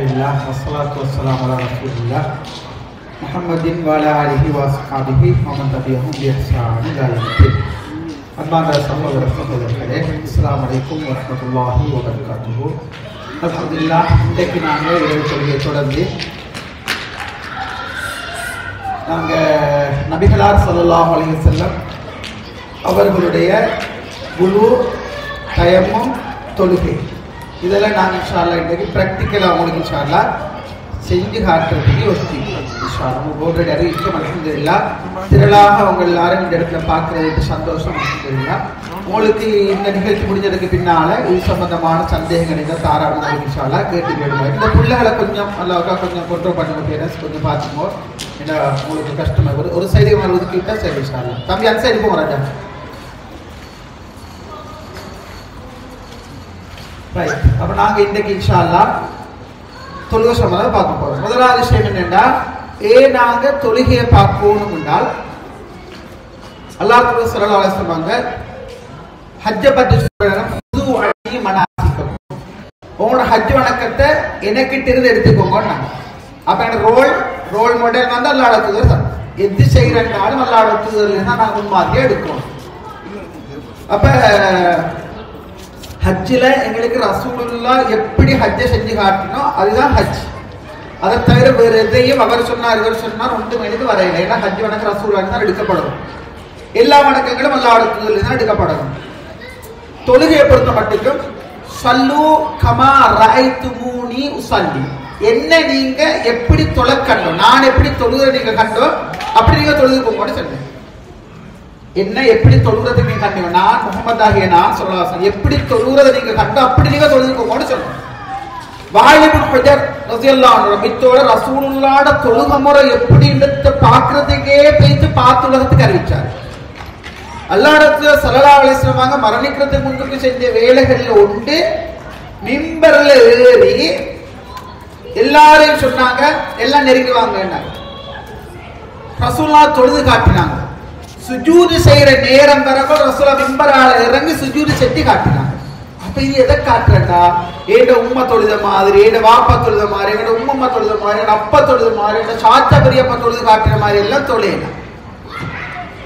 Alhamdulillah, wassalatu wassalamu ala rasulillah Muhammadin wa ala alihi wa ashabihi wa man tabi'ahum bi ihsan ila yaumil அன்பான சகோதர சகோதரிகளே, அஸ்ஸலாமு அலைக்கும் வரஹ்மத்துல்லாஹி வபரகாத்துஹு. அல்ஹம்துலில்லாஹ், இன்றைக்கு நாங்கள் இரவு தொழுகையை தொடர்ந்து நபிகளார் ஸல்லல்லாஹு அலைஹி வஸல்லம் அவர்களுடைய குலு தயம்மும் தொழுகை இதெல்லாம் நாங்கள் இன்ஷா அல்லாஹ் இன்றைக்கு ப்ராக்டிக்கலாக உங்களுக்கு இன்ஷா அல்லாஹ் செஞ்சு காட்டுறதுக்கு யோசிக்கிறோம். இன்ஷா அல்லாஹ் ஆல்ரெடி அறிவிச்சோம். அல்ஹம்துலில்லாஹ், திரளாக அவங்க எல்லாரும் இந்த இடத்துல பார்க்கறதுக்கு சந்தோஷம். அல்ஹம்துலில்லாஹ், உங்களுக்கு இந்த நிகழ்ச்சி முடிஞ்சதுக்கு பின்னால இது சம்பந்தமான சந்தேகங்கள் இருந்தால் தாராளமாக இன்ஷா அல்லாஹ் கேட்டு கேடுங்க. இந்த பிள்ளைகளை கொஞ்சம் அல்லாவுக்கா கொஞ்சம் கண்ட்ரோல் பண்ணுங்க, பேரண்ட்ஸ் கொஞ்சம் பார்த்துக்கோ. ஏன்னா உங்களுக்கு கஷ்டமாக ஒரு சைடு ஒதுக்கிட்டா சரி. இன்ஷா அல்லாஹ் தம்பி அந்த சைடு போங்க ராஜா. ரைட், அப்போ நாங்கள் இன்றைக்கு இன்ஷா அல்லாஹ் தொழுகை சம்பந்தமாக பார்க்க போகிறோம். முதலாவது விஷயம் என்னென்னா, நாங்கள் தொழுகையை பார்க்கணும் என்றால் அல்லாஹ் ஸல்லல்லாஹு அலைஹி வஸல்லம் ஹஜ்ஜை பற்றி சொல்றாங்க. உங்களோட ஹஜ் வணக்கத்தை எனக்கிட்ட இருந்து எடுத்துக்கோங்க. அப்ப எனக்கு ரோல் மாடல் வந்து அல்லாஹ் தூதர் தான். எது செய்யறதுனாலும் அல்லாஹ் தூதர்ல தான் நாங்கள் முன்மாதிரியா எடுக்கிறோம். அப்ப ஹஜ்ஜில் எங்களுக்கு ரசூலுல்லாஹ் எப்படி ஹஜ்ஜை செஞ்சு காட்டணும் அதுதான் ஹஜ். அதை தவிர வேறு எதையும் அவர் சொன்னார் இவர் சொன்னார் ஒன்றும் எனக்கு வரையில. ஏன்னா ஹஜ் வணக்கம் ரசூலுல்லாஹ் தான் எடுக்கப்படணும். எல்லா வணக்கங்களும் அல்லாஹ் தூதர்ல தான் எடுக்கப்படணும். தொழுகையை பொறுத்த மட்டும் சல்லு கமா ரஅய்துமூனி உஸல்லி, என்ன நீங்க எப்படி தொழ கண்டோம், நான் எப்படி தொழுகிற நீங்க கண்டோம் அப்படி நீங்க தொழுதுக்கோங்கன்னு சொன்னேன். என்ன எப்படி தொழுகிறதுக்கு நீங்க கண்டீங்க, நான் முகமது ஆகிய நான் ஸல்லல்லாஹு எப்படி தொழுகிறத நீங்க கண்டோம் அப்படி நீங்க தொழுதுக்கோங்கன்னு சொன்னேன். வாயிப் இப்னு ஹஜர் ரலியல்லாஹு அன்ஹு மித்தோட ரசூலுல்லாஹ்ட தொழுகை முறை எப்படின்றத பார்க்கிறதுக்கே போயிட்டு பார்த்து உலகத்துக்கு அறிவிச்சார். அல்லாஹ் ஸல்லல்லாஹு அலைஹி வஸல்லம் மரணிக்கிறதுக்கு முன்னுக்கு செஞ்ச வேலைகள்ல ஒன்று மிம்பர்ல ஏறி எல்லாரையும் சொன்னாங்க, எல்லாம் நெருங்குவாங்க. ரசூலுல்லாஹ் தொழுது காட்டினாங்க. சுஜூது செய்யற நேரம் வரப்போ ரசூலுல்லாஹ் மிம்பரால இறங்கி சுஜூது செஞ்சு காட்டினாங்க. அப்ப இது எதை காட்டுறா, ஏட உம்மா தொழுத மாதிரி, ஏட வாப்பா தொழுத மாதிரி, எங்கட உம்மம்மா தொழுத மாதிரி, எங்க அப்பா தொழுத மாதிரி, எங்க சாத்தா பெரியப்பா தொழுது காட்டுற மாதிரி எல்லாம் தொழையலாம்.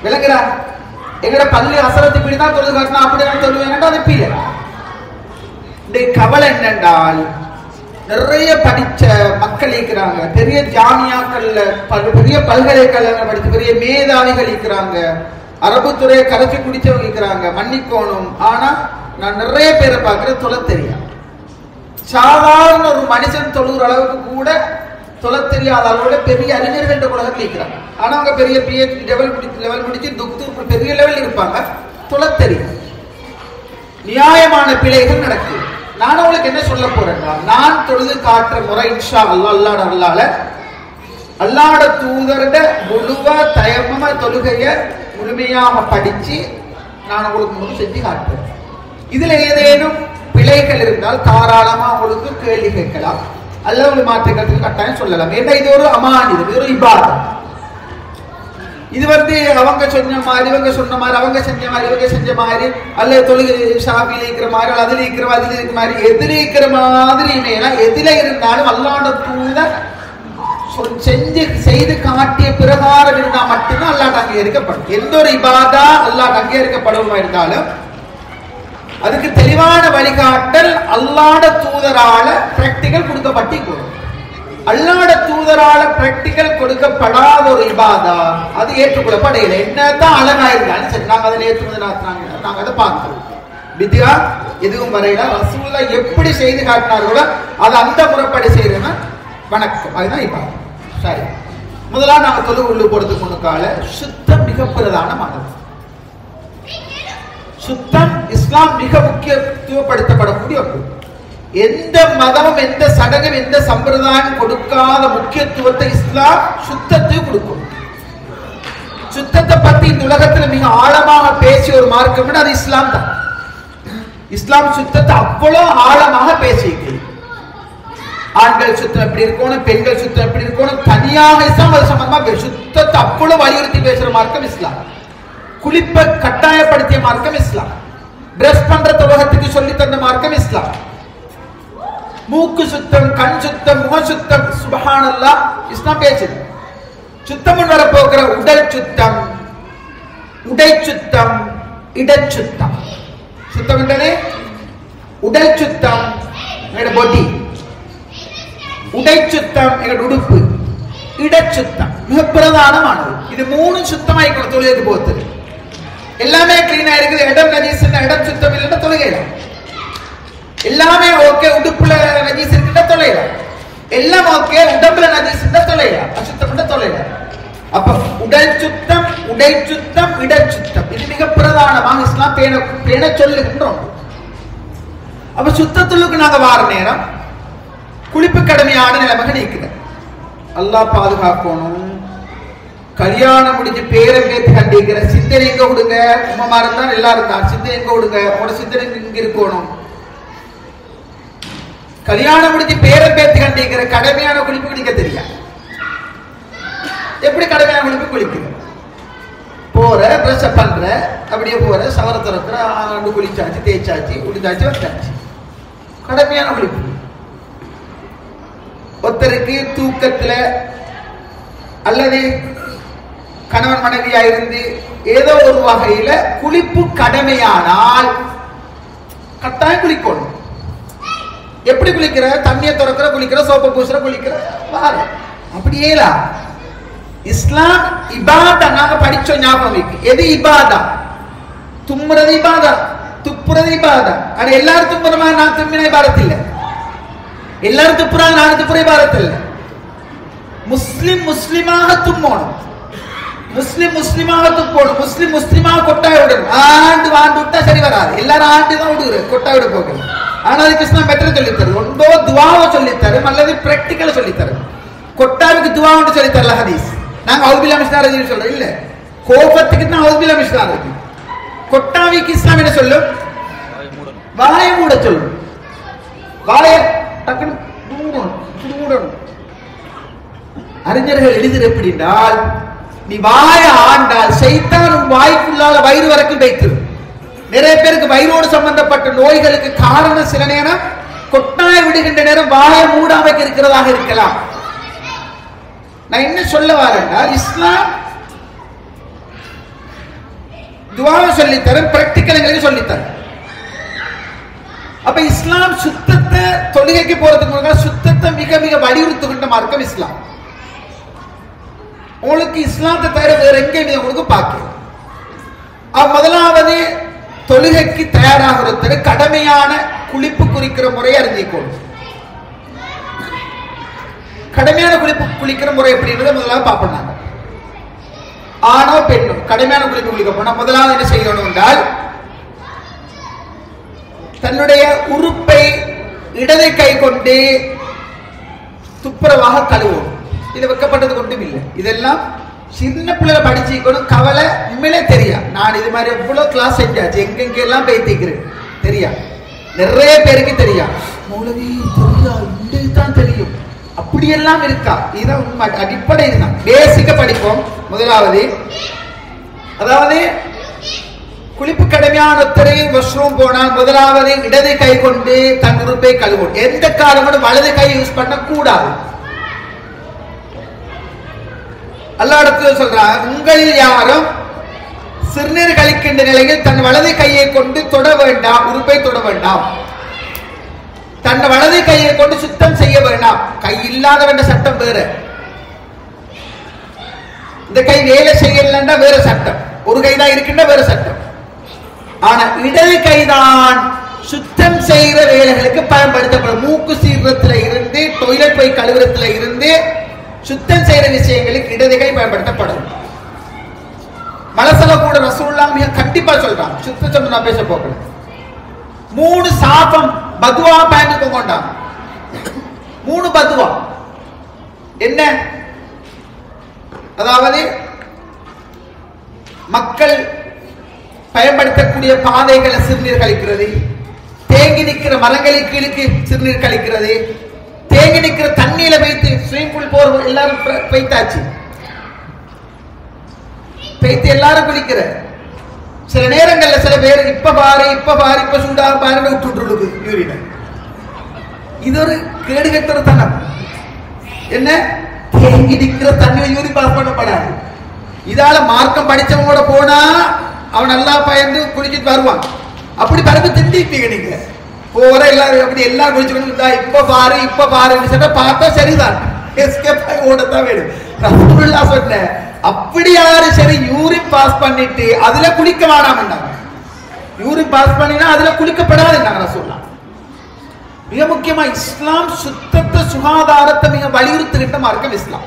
விளங்குறா? எங்கட பள்ளி அசரத்து இப்படிதான் தொழுது காட்டினா அப்படிதான் தொழுவேன் அது பீல. இந்த கவலை என்னென்றால் நிறைய படிச்ச மக்கள் இருக்கிறாங்க, பெரிய ஜாமியாக்கள்ல பெரிய பல்கலைக்கழகங்கள் படிச்ச பெரிய மேதாவிகள் இருக்கிறாங்க, அரபு துறையை கரைச்சி குடிச்சவங்க இருக்கிறாங்க, மன்னிக்கோணும். ஆனா நான் நிறைய பேரை பார்க்கிறேன் தொலை தெரியாது. சாதாரண ஒரு மனுஷன் தொழுகிற அளவுக்கு கூட தொலை தெரியாத அளவோட பெரிய அறிஞர்கள் உலகத்தில் இருக்கிறாங்க. ஆனா அவங்க பெரிய PhD லெவல் முடிச்சு டாக்டர் பெரிய லெவல் இருப்பாங்க, தொலை தெரியும். நியாயமான பிழைகள் நடக்குது. நான் உங்களுக்கு என்ன சொல்ல போறேன்னா, நான் தொழுது காட்டுற முறை இன்ஷா அல்லாஹ் அல்லாஹ்ட தூதரோட முழுவா தயமமா தொழுகைய முழுமையாக படிச்சு நான் உங்களுக்கு முழு செஞ்சு காட்டுறேன். இதுல ஏதேனும் பிழைகள் இருந்தால் தாராளமா உங்களுக்கு கேள்வி கேட்கலாம், அல்ல ஒரு மாற்றுக்கிறதுக்கு கட்டாயம் சொல்லலாம். ஏன்னா இது ஒரு அமானிதம், இது ஒரு இபாதத். இது அவங்க சொன்ன மாதிரி இவங்க சொன்ன மாதிரி அவங்க செஞ்ச மாதிரி இவங்க செஞ்ச மாதிரி அல்ல தொழுகை ஷாஃபில இருக்கிற மாதிரி அதுல இருக்கிற அதுல இருக்கிற மாதிரி எதிர இருக்கிற மாதிரி எதில இருந்தாலும் அல்லாஹ்ட தூதர் செஞ்சு செய்து காட்டிய பிரகாரம் இருந்தா மட்டும்தான் அல்லாஹ் அங்கீகரிக்கப்படும். எந்த ஒரு இபாதா அல்லாஹ் அங்கீகரிக்கப்படுமா இருந்தாலும் அதுக்கு தெளிவான வழிகாட்டல் அல்லாஹ்ட தூதரால பிராக்டிகல் கொடுக்கப்பட்டு, அல்லாஹ்ட தூதரால பிராக்டிகல் கொடுக்கப்படாத ஒரு இபாதா அது ஏற்றுக்கொள்ளப்படையில. என்னதான் அழகா இருந்தாலும் சரி, நாங்க அதை ஏற்றுக்கொண்டு நாங்க அதை பார்க்கிறோம். வித்யா எதுவும் வரையில ரசூலுல்லாஹ் எப்படி செய்து காட்டினார்களோ அதை அந்த முறைப்படி செய்யறதுன்னா வணக்கம், அதுதான் இபாதா. சரி, முதலாவது நாங்க தொழுகை உள்ளு போறதுக்கு முன்னுக்கால சுத்தம் மிக பிரதானமானது. சுத்தம் இஸ்லாம் மிக முக்கியத்துவப்படுத்தப்படக்கூடிய ஒன்று. எந்த மதமும் எந்த சடங்கும் எந்த சம்பிரதாயம் கொடுக்காத முக்கியத்துவத்தை இஸ்லாம் சுத்தத்துக்கு கொடுக்கும். சுத்தத்தை பத்தி இந்த உலகத்துல மிக ஆழமாக பேசிய ஒரு மார்க்கம் அது இஸ்லாம் தான். இஸ்லாம் சுத்தத்தை அவ்வளவு ஆழமாக பேசியிருக்கிறது. ஆண்கள் சுத்தம் எப்படி இருக்கணும், பெண்கள் சுத்தம் எப்படி இருக்கணும், தனியாக இஸ்லாம் அது சம்பந்தமா சுத்தத்தை அவ்வளவு வலியுறுத்தி பேசுற மார்க்கம் இஸ்லாம். குளிப்பை கட்டாயப்படுத்திய மார்க்கம் இஸ்லாம். பிரஷ் பண்ற உலகத்துக்கு சொல்லி தந்த மார்க்கம் இஸ்லாம். மூக்கு சுத்தம், கண் சுத்தம், முக சுத்தம். சுப்ஹானல்லாஹ், இஸ்லாம் பேசுது. சுத்தம் வர போகிற உடல் சுத்தம், உடை சுத்தம், இடச்சுத்தம். சுத்தம் என்றே உடல் சுத்தம் எங்கட பாடி, உடை சுத்தம் எங்கட உடுப்பு, இடச்சுத்தம் மிக பிரதானமானது. இது மூணு சுத்தமாயிக்கணும் தொழுகைக்கு போகிறது. எல்லாமே கிளீனா இருக்குது, இடம் நஜீஸ் இடம் சுத்தம் இல்லைன்னா தொழுகையில. எல்லாமே ஓகே, உடுப்புல நஜீஸ் இருக்குன்னா தொலைல. எல்லாம் ஓகே, உடம்புல நஜீஸ் இருந்தா தொலைல, அசுத்தம் தொலைல. அப்ப உடல் சுத்தம், உடை சுத்தம், இடச்சுத்தம் இது மிக பிரதானமாக இஸ்லாம் பேண சொல்லுகின்றோம். அப்ப சுத்தத்துள்ளுக்கு நாங்க வார நேரம் குளிப்பு கடமையான நிலைமை நீக்குது. அல்லாஹ் பாதுகாக்கணும். கல்யாணம் முடிஞ்சு பேரம் பேத்து கண்டிக்கிற சிந்தனை எங்க விடுங்க. உமா இருந்தா எல்லாரும் தான் சிந்தனை எங்க விடுங்க. உங்களோட சிந்தனை இங்க இருக்கணும். கல்யாணம் முடிஞ்சு பேரம் பேத்து கண்டிக்கிற கடமையான குளிப்பு குளிக்க தெரியாது. எப்படி கடமையான குளிப்பு குளிக்குது? போற பிரஷ் பண்ற, அப்படியே போற, சவர திறக்கிற, ஆண்டு குளிச்சாச்சு, தேய்ச்சாச்சு, குளிச்சாச்சு, வச்சாச்சு. கடமையான குளிப்பு. ஒருத்தருக்கு தூக்கத்துல அல்லது கணவன் மனைவியா இருந்து ஏதோ ஒரு வகையில குளிப்பு கடமையானால் கட்டாயம் குளிக்கணும். எப்படி குளிக்கிற? தண்ணியை திறக்கிற குளிக்கிற, சோப்பை பூசுற குளிக்கிற, அப்படியே இஸ்லாம் இபாதா. நாங்க படிச்சோம், ஞாபகம் இருக்கு. எது இபாதா? தும்முறது இபாதா, துப்புறது இபாதா. ஆனா எல்லாரும் துப்புறமா நான் தும்மின இபாதத் இல்ல. எல்லாரும் துப்புறா நான் துப்புற இபாதத் இல்ல. முஸ்லிமாக தும்மணும், முஸ்லிமாக துப்பணும், முஸ்லிமாக கொட்டாய் விடணும். ஆண்டு விட்டா சரி வராது. எல்லாரும் ஆண்டு தான் விடுற, கொட்டாய் விட போகல. ஆனா அதுக்கு இஸ்லாம் மெத்தட் சொல்லித்தரும். ஒன்றோ துவாவை சொல்லித்தரும் அல்லது பிராக்டிக்கல சொல்லித்தரும். கொட்டாவுக்கு துவா ஒன்று சொல்லித்தரல ஹதீஸ். நாங்க அவுபில்லா மிஸ்னார் சொல்றோம் இல்ல, கோபத்துக்கு தான் அவுபில்லா மிஸ்னார் இருக்கு. கொட்டாவிக்கு இஸ்லாம் என்ன சொல்லும்? வாயை மூட சொல்லும். வாயை டக்குன்னு மூடணும். அறிஞர்கள் எழுதுற எப்படின்றால், நீ வாயை ஆண்டால் சைத்தான் வாய்க்குள்ளால வயிறு வரைக்கும் வைத்திரும். நிறைய பேருக்கு வயிறோடு சம்பந்தப்பட்ட நோய்களுக்கு காரணம் சில நேரம் கொட்டாய விடுகின்ற நேரம் வாயை மூடாம இருக்கிறதாக இருக்கலாம். நான் என்ன சொல்ல வரேன்னால், இஸ்லாம் துஆவை சொல்லித்தரும், பிராக்டிக்கல் சொல்லித்தரும். அப்ப இஸ்லாம் சுத்தத்தை, தொழுகைக்கு போறதுக்கு முன்னாடி சுத்தத்தை மிக மிக வலியுறுத்துகின்ற மார்க்கம் இஸ்லாம். உங்களுக்கு இஸ்லாத்தை தவிர வேற எங்கே உங்களுக்கு பார்க்க. முதலாவது தொழுகைக்கு தயாராகிறது கடமையான குளிப்பு குறிக்கிற முறையை அறிஞ்சிக்கணும். கடமையான குளிப்பு குளிக்கிற முறை எப்படின்றத முதலாவது பார்ப்போம். ஆணோ பெண்ணோ கடமையான குளிப்பு குளிக்க போனா முதலாவது என்ன செய்யணும் என்றால், தன்னுடைய உறுப்பை இடதை கை கொண்டு துப்புரவாக கழுவும். இது வைக்கப்பட்டது கொண்டும் இல்லை. இதெல்லாம் சின்ன பிள்ளைல படிச்சுக்கணும். கவலை உண்மையிலே தெரியா. நான் இது மாதிரி எவ்வளவு கிளாஸ் செஞ்சாச்சு, எங்கெங்கெல்லாம் பேத்திக்கிறேன் தெரியா. நிறைய பேருக்கு தெரியா. மௌலவி தெரியா, தான் தெரியும், அப்படியெல்லாம் இருக்கா. இதுதான் உண்மை, அடிப்படை இதுதான். பேசிக்க படிப்போம். முதலாவது, அதாவது குளிப்பு கடமையான ஒருத்தரை வாஷ்ரூம் போனால் முதலாவது இடது கை கொண்டு தன் உறுப்பை கழுவும். எந்த காரணமும் வலது கை யூஸ் பண்ண கூடாது. அல்லாஹ் இடத்துல சொல்றார், உங்களில் யாரும் சிறுநீர் கழிக்கின்ற நிலையில் தன் வலது கையை கொண்டு தொட வேண்டாம், உறுப்பை தொட வேண்டாம். தன் வலது கையை கொண்டு சுத்தம் செய்ய வேண்டாம். கை இல்லாதவன் சட்டம் வேற, இந்த கை வேலை செய்யலன்னா வேற சட்டம், ஒரு கைதான் இருக்கின்ற வேற சட்டம். ஆனா இடது கைதான் சுத்தம் செய்கிற வேலைகளுக்கு பயன்படுத்தப்படும். மூக்கு சீர்றதுல இருந்து, டொய்லெட் போய் கழுவுறதுல இருந்து சுத்தம் செய்யற விஷயங்களுக்கு இடது கை பயன்படுத்தப்படும். மலசல கூட ரசூலுல்லாஹ் மிக கண்டிப்பா சொல்றாங்க. சுத்த சொன்ன நான் பேச போகல. 3 சாபம் பதுவா பயன்படுத்த கொண்டாங்க. 3 பதுவா என்ன? அதாவது மக்கள் பயன்படுத்தக்கூடிய பாதைகளை சிறுநீர் கழிக்கிறது, தேங்கி நிற்கிற மரங்களுக்கு கீழுக்கு சிறுநீர் கழிக்கிறது, தேங்கி நிற்கிற தண்ணியில வைத்து ஸ்விமிங் பூல் போற எல்லாரும் வைத்தாச்சு, வைத்து எல்லாரும் குளிக்கிற. சில நேரங்கள்ல சில பேர் இப்ப பாரு இப்ப சூடாக பாருன்னு விட்டுருக்கு யூரின். இது ஒரு கேடு கெட்ட தனம். என்ன தேங்கி நிக்கிற தண்ணியை யூரின் பாஸ் பண்ணப்படாது. இதால மார்க்கம் படிச்சவங்களோட போனா அவன் நல்லா பயந்து குளிச்சுட்டு வருவான். அப்படி பரப்பு திண்டிப்பீங்க நீங்க போற எல்லாரும். அப்படி எல்லாரும் குளிச்சுக்கணும் இப்ப பாருன்னு சொன்னா பார்த்தா சரிதான், எஸ்கேப் ஆகி ஓடத்தான் வேணும். ரசூலுல்லாஹ் சொன்ன அப்படி யாரு சரி யூரின் பாஸ் பண்ணிட்டு அதுல குளிக்க வேணாம்னாங்க. யூரின் பாஸ் பண்ணினா அதுல குளிக்கப்படாதுன்னாங்க ரசூலுல்லாஹ். மிக முக்கியமா இஸ்லாம் சுத்தத்தை சுகாதாரத்தை மிக வலியுறுத்துகின்ற மார்க்கம் இஸ்லாம்.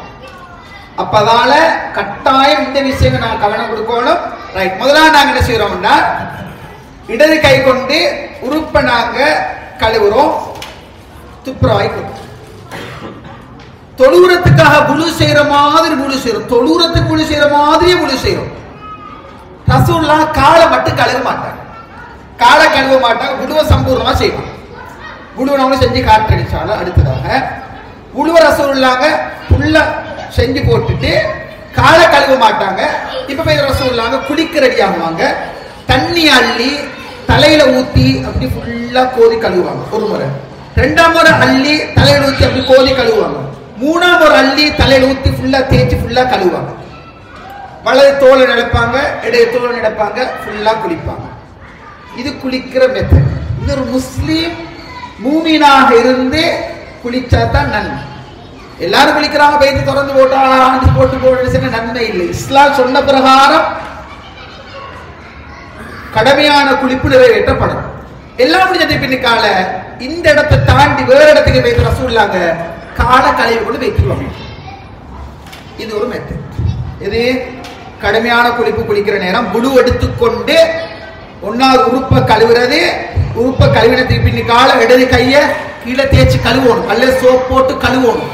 அப்பதால கட்டாயம் இந்த விஷயங்கள் நாங்க கவனம் கொடுக்கணும். ரைட், முதல்ல நாங்க என்ன செய்யறோம்னா இடது கை கொண்டு உறுப்பை நாங்க கழுவுறோம், துப்புரவாய் தொழுவுறதுக்காக புழு செய்யற மாதிரி புழு செய்யறோம், தொழுவுறதுக்கு புழு செய்யற மாதிரியே புழு செய்யறோம். ரசூலுல்லாஹ் காலை மட்டும் கழுவ மாட்டாங்க, காலை கழுவ மாட்டாங்க, புழுவை சம்பூர்ணமா செய்வாங்க. புழுவை நம்ம செஞ்சு காற்றடிச்சாலும் அடுத்ததாக புழுவை ரசூலுல்லாஹ் புல்ல செஞ்சு போட்டுட்டு காலை கழுவ மாட்டாங்க. இப்ப போய் ரசூலுல்லாஹ் குளிக்க ரெடி ஆகுவாங்க, தண்ணி அள்ளி தலையில ஊத்தி அப்படி ஃபுல்லா கோதி கழுவுவாங்க ஒரு முறை. ரெண்டாம் முறை அள்ளி தலையில ஊத்தி அப்படி கோதி கழுவுவாங்க. மூணாம் முறை அள்ளி தலையில ஊத்தி ஃபுல்லா தேய்ச்சி ஃபுல்லா கழுவுவாங்க. வலது தோலை நடப்பாங்க, இடைய தோலை நடப்பாங்க, ஃபுல்லா குளிப்பாங்க. இது குளிக்கிற மெத்தட். இது ஒரு முஸ்லீம் மூமினாக இருந்து குளிச்சா தான் நன்மை. எல்லாரும் குளிக்கிறாங்க, பயிற்சி திறந்து போட்டா போட்டு போட்டு நன்மை இல்லை. இஸ்லாம் சொன்ன பிரகாரம் கடமையான குளிப்பு நிறைவேற்றப்படும். எல்லாம் முடிஞ்சது பின்னிக்கால இந்த இடத்தை தாண்டி வேற இடத்துக்கு வைத்து ரசூலுல்லாஹ் காலை கழுவி கொண்டு வைத்துருவாங்க. இது ஒரு மெத்தட். இது கடுமையான குளிப்பு குளிக்கிற நேரம் புழு எடுத்துக்கொண்டு ஒன்னாவது உறுப்பை கழுவுறது. உறுப்பை கழுவினத்துக்கு பின்னிக்கால இடது கைய கீழே தேய்ச்சி கழுவணும், அல்ல சோப் போட்டு கழுவணும்.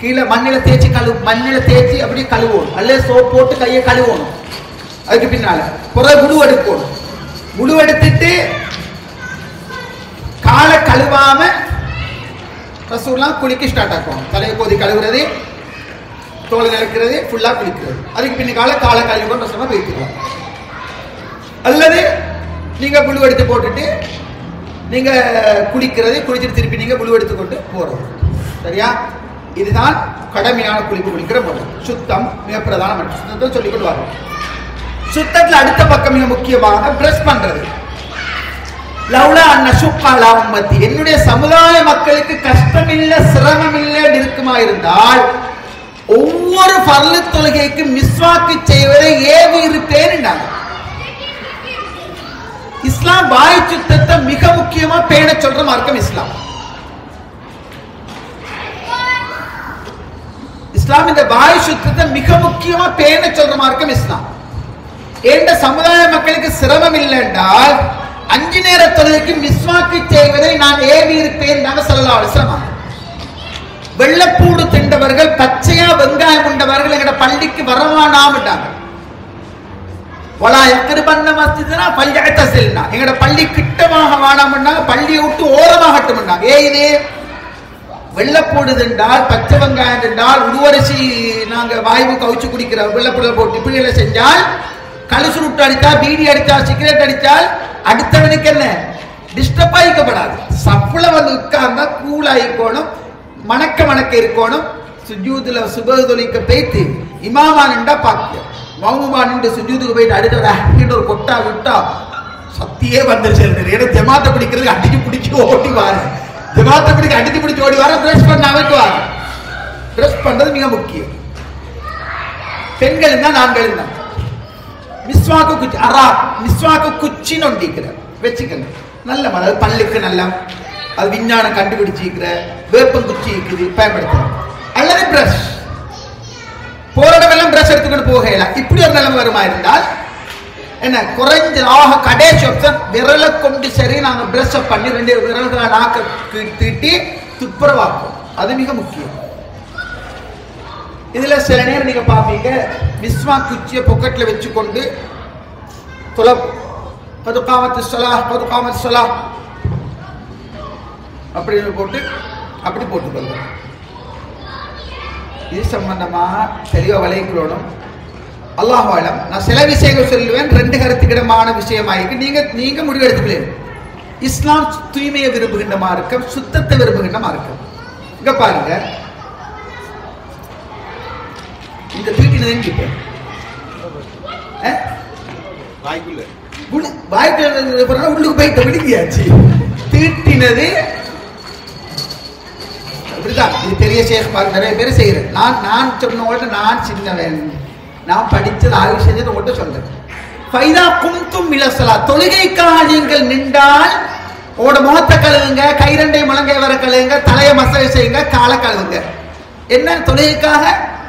கீழே மண்ணில தேய்ச்சி மண்ணில தேய்ச்சி அப்படி கழுவணும், அல்ல சோப் போட்டு கையை கழுவணும். அதுக்கு பின்னால புழு எடுக்கணும். புழு எடுத்துட்டு காலை கழுவாம ரசூலுல்லாஹ் குளிக்க ஸ்டார்ட் ஆக்கும். தலையை கோதி கழுவுறது, தோலை நினைக்கிறது, ஃபுல்லா குளிக்கிறது. அதுக்கு பின்னால காலை கழுவி கொண்டு ரசூலுல்லாஹ் வைத்துருவாங்க. அல்லது நீங்க புழு எடுத்து போட்டுட்டு நீங்க குளிக்கிறது, குளிச்சுட்டு திருப்பி நீங்க புழு எடுத்துக்கொண்டு போறது. சரியா? இதுதான் கடமையான குளிப்பு குளிக்கிற முறை. சுத்தம் மிக பிரதான சுத்தத்தை சொல்லிக்கொண்டு வரோம். சுத்தத்துல அடுத்த பக்கம் மிக முக்கியமாக பிரஷ் பண்றது. லவ்லா அன்னஷுக்கலா உம்மத்தி, என்னுடைய சமுதாய மக்களுக்கு கஷ்டம் இல்ல சிரமம் இல்ல இருக்குமா இருந்தால் ஒவ்வொரு ஃபர்லு தொழுகைக்கு மிஸ்வாக்கு செய்வதை ஏவி இருப்பேன். இஸ்லாம் வாய் சுத்தத்தை மிக முக்கியமா பேண சொல்ற மார்க்கம் இஸ்லாம். இஸ்லாம் இந்த வாய் சுத்தத்தை மிக முக்கியமா பேண சொல்ற மார்க்கம் இஸ்லாம். எந்த சமுதாய மக்களுக்கு சிரமம் இல்லை என்றால் 5 நேர தொழுகைக்கு மிஸ்வாக்கு செய்வதை நான் ஏவி இருப்பேன். ஸல்லல்லாஹு அலைஹி வஸல்லம் வெள்ளப்பூடு திண்டவர்கள், பச்சையா வெங்காயம் உண்டவர்கள் எங்கட பள்ளிக்கு வரவானாம்ட்டாங்க. வலா யக்ரிபன்ன மஸ்ஜிதனா ஃபல்யஅ்தஸில்னா, எங்கட பள்ளி கிட்டமாக வானாம்னாங்க, பள்ளியை விட்டு ஓரமாகட்டும்னாங்க. இது வெள்ளப்பூடு திண்டால், பச்சை வெங்காயம் திண்டால், உருவரிசி நாங்க வாய்வு கவுச்சு குடிக்கிற வெள்ளப்பூடுல போட்டு இப்படி எல்லாம் செஞ்சால், கழுசுருட்டு அடித்தா, பீடி அடித்தா, சிகரெட் அடித்தால் அடுத்தவனுக்கு என்ன டிஸ்டர்ப் ஆகிக்கப்படாது. சப்புல வந்து உட்கார்ந்தா கூலாயிக்கோணும், மணக்க இருக்கணும். சுஜூதுல சுபஹ் தொழுகைக்கு போயிட்டு இமாமா நின்றா பாக்கியம், மௌமுமா நின்று சுஜூதுக்கு போயிட்டு அடுத்த ஒரு கொட்டா விட்டா சத்தியே வந்துருச்சு. ஏன்னா ஜமாத்தை பிடிக்கிறதுக்கு அடிச்சு பிடிச்சி ஓடி வாரு, ஜமாத்தை பிடிக்க அடிச்சு பிடிச்சி ஓடி வார, பிரஷ் பண்ண அமைக்குவாங்க. பிரஷ் பண்றது மிக முக்கியம். பெண்கள் தான் ஆண்கள் தான். மிஸ்வாக்கு குச்சி மிஸ்வாக்கு குச்சி நொண்டிக்கிற வச்சுக்கங்க, நல்ல மழை பல்லுக்கு நல்லா, அது விஞ்ஞானம் கண்டுபிடிச்சிக்கிற வேப்பம் குச்சி இருக்குது பயன்படுத்தலாம். அல்லது பிரஷ் போராடமெல்லாம் பிரஷ் எடுத்துக்கிட்டு போகலாம். இப்படி ஒரு நிலைமை வருமா இருந்தால் என்ன குறைஞ்ச கடைசி ஆப்ஷன் விரலை கொண்டு சரி நாங்கள் பிரஷ் பண்ணி 2 விரல்களை நாக்கு தீட்டி துப்புரவாக்கும். அது மிக முக்கியம். இதுல சில நேரம் நீங்க பாப்பீங்க மிஸ்வா குச்சியை பொக்கெட்ல வச்சுக்கொண்டு அப்படி போட்டு அப்படி போட்டுக்கொள்ள. இது சம்பந்தமா தெளிவா விளைக்கணும். அல்லாஹ் ஆலம். நான் சில விஷயங்கள் சொல்லுவேன், 2 கருத்துக்கிடமான விஷயமாயிருக்கு. நீங்க முடிவு எடுத்துக்கல. இஸ்லாம் தூய்மையை விரும்புகின்ற மார்க்கம், சுத்தத்தை விரும்புகின்ற மார்க்கம். இங்க பாருங்க, இந்த தீட்டினது எங்கிட்ட உள்ளுக்கு போயிட்டு விழுங்கியாச்சு. தீட்டினது இப்படிதான். இது பெரிய ஷேக் நிறைய பேர் செய்யறேன். நான் சொன்ன நான் சின்னவன், நான் படிச்சது ஆய்வு செஞ்சது உங்கள்கிட்ட சொல்றேன். ஃபைதா கும்தும் இலசலா, தொழுகைக்காக நீங்கள் நின்றால் உங்களோட முகத்தை கழுவுங்க, கை ரெண்டை முழங்கை வர கழுவுங்க, தலையை மசாஜ் செய்யுங்க, காலை கழுவுங்க. என்ன தொழுகைக்காக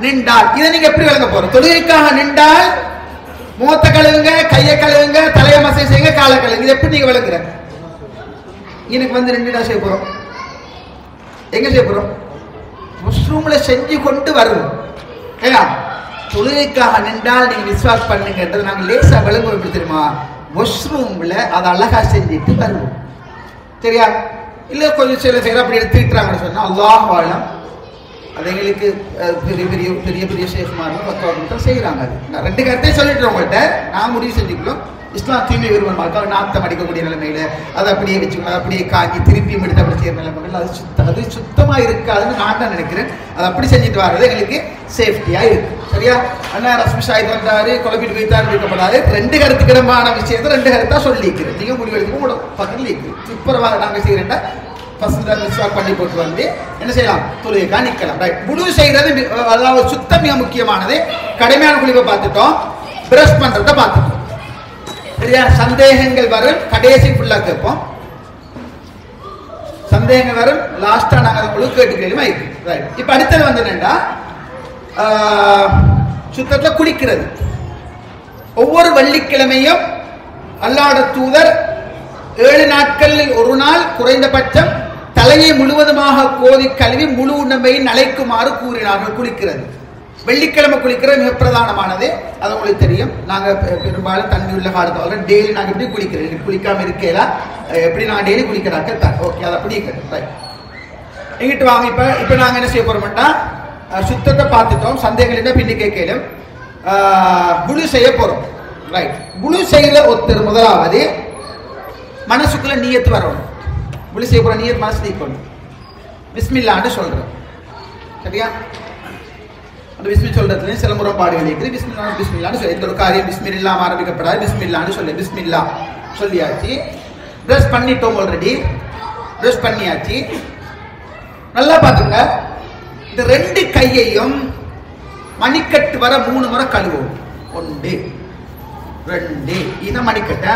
நின்றால்? இதை நீங்க எப்படி விளங்க போறோம்? தொழுகைக்காக நின்றால் முகத்தை கழுவுங்க, கையை கழுவுங்க, தலையை மசாஜ் செய்யுங்க, காலை கழுவுங்க. இது எப்படி நீங்க விளங்குற? எனக்கு வந்து ரெண்டு செய்ய போறோம். எங்க செய்ய போறோம்? வாஷ்ரூம்ல செஞ்சு கொண்டு வருவோம். ஏன்னா தொழுகைக்காக நின்றால் நீங்க விஸ்வாஸ் பண்ணுங்கன்றது நாங்க லேசா விளங்குவோம். எப்படி தெரியுமா? வாஷ்ரூம்ல அதை அழகா செஞ்சுட்டு வருவோம். சரியா? இல்ல கொஞ்சம் சில பேர் அப்படி எடுத்துக்கிட்டாங்கன்னு சொன்னா அல்லாஹ் வாழம், அது எங்களுக்கு பெரிய பெரிய பெரிய பெரிய ஷேஃப்மார்கள் பத்தோட்டம் செய்யறாங்க. அது நான் ரெண்டு கருத்தையும் சொல்லிட்டு உங்கள்கிட்ட நான் முடிவு செஞ்சுக்கலாம். இஸ்லாம் தூய்மை விரும்பமாக நாத்தம் அடிக்கக்கூடிய நிலைமையில அதை அப்படியே வச்சுக்கணும், அப்படியே காஞ்சி திருப்பியும் எடுத்து அப்படி செய்யற நிலைமைகள் அது சுத்தமா இருக்காதுன்னு நான் தான் நினைக்கிறேன். அதை அப்படி செஞ்சுட்டு வர்றது எங்களுக்கு சேஃப்டியா இருக்கு. சரியா? அண்ணா ரஸ்மி ஷாஹித் வந்தாரு, குழப்பிட்டு வைத்தாரு, இருக்கப்படாது. ரெண்டு கருத்துக்கிடமான விஷயத்தை ரெண்டு கருத்தா சொல்லிக்கிறேன். நீங்க முடிவெடுத்து உங்களோட பக்கத்தில் இருக்குது. துப்புரவாக நாங்க செய்யறேன்டா பண்ணி போட்டு வந்து என்ன செய்யலாம்? தொழுகைக்கா நிக்கலாம். முழு செய்யறது, அதாவது சுத்தம் மிக முக்கியமானது. கடுமையான குளிப்பை பார்த்துட்டோம், பிரஷ் பண்றத பார்த்துட்டோம். சரியா? சந்தேகங்கள் வரும், கடைசி ஃபுல்லா கேட்போம். சந்தேகங்கள் வரும், லாஸ்டா நாங்க உங்களுக்கு கேட்டு கேள்வி இருக்கு. ரைட். இப்ப அடுத்தது வந்து என்னன்னா சுத்தத்துல குளிக்கிறது. ஒவ்வொரு வெள்ளிக்கிழமையும் அல்லாஹ்வுடைய தூதர் 7 நாட்களில் ஒரு நாள் குறைந்தபட்சம் தலையை முழுவதுமாக கோதி கழுவி முழு உடம்பை நலைக்குமாறு கூறினார்கள். குளிக்கிறது வெள்ளிக்கிழமை குளிக்கிறது மிக பிரதானமானது. அது உங்களுக்கு தெரியும். நாங்க பெரும்பாலும் தண்ணி உள்ள காலத்துல டெய்லி நாங்க எப்படி குளிக்கிறோம், குளிக்காம இருக்கலாம். எப்படி நாங்க டெய்லி குளிக்கிறாங்க. ஓகே, அது அப்படி எங்கிட்டு வாங்க. இப்ப நாங்க என்ன செய்ய போறோம்னா சுத்தத்தை பார்த்துட்டோம். சந்தேகங்கள் பின்னி கேட்கலும் குழு செய்ய போறோம். ரைட். குழு செய்யற ஒருத்தர் முதலாவது மனசுக்குள்ள நியத்து வரணும். குழு செய்ய போற நியத் மனசு நீக்கணும். பிஸ்மில்லான்னு சொல்றோம். சரியா? அந்த பிஸ்மி சொல்றதுல சில முறைப்பாடுகள் இருக்குது. பிஸ்மில்லான்னு சொல்லி எந்த ஒரு காரியம் பிஸ்மில்லா ஆரம்பிக்கப்படாது. பிஸ்மில்லான்னு சொல்லி பிஸ்மில்லா சொல்லியாச்சு. பிரஷ் பண்ணிட்டோம். ஆல்ரெடி பிரஷ் பண்ணியாச்சு. நல்லா பார்த்துங்க. இந்த ரெண்டு கையையும் மணிக்கட்டு வர 3 முறை கழுவோம். 1 2 இத மணிக்கட்ட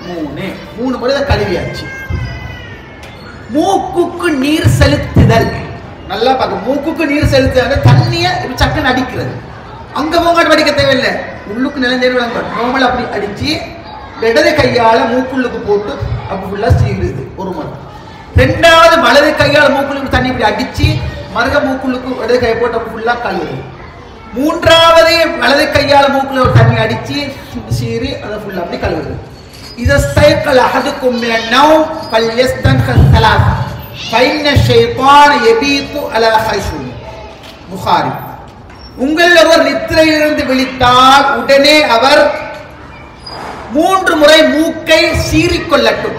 3 முறை கழுவியாச்சு. மூக்குக்கு நீர் செலுத்துதல். நல்லா பார்க்க. மூக்குக்கு நீர் செலுத்துதல் தண்ணிய சக்கன் அடிக்கிறது. அங்க போங்க அடிக்க தேவையில்லை. உள்ளுக்கு நிலஞ்சேரி நோமல் அப்படி அடிச்சு இடது கையால மூக்குள்ளுக்கு போட்டு அப்படி ஃபுல்லா சீருது 1 முறை. ரெண்டாவது வலது கையால மூக்குள்ளுக்கு தண்ணி இப்படி அடிச்சு மருக மூக்குள்ளுக்கு இடது கையை போட்டு அப்படி ஃபுல்லா கழுவுது. மூன்றாவது வலது கையால மூக்குள்ள ஒரு தண்ணி அடிச்சு சீரி அதை ஃபுல்லா அப்படி கழுவுது. إذا استيقظ أحدكم من النوم فليستنخر 3 فإن الشيطان يبيت على خيشومه. புகாரி. உங்கள் ஒருவர் நித்திரையிலிருந்து விழித்தால் உடனே அவர் 3 முறை மூக்கை சீறிக்கொள்ளட்டும்.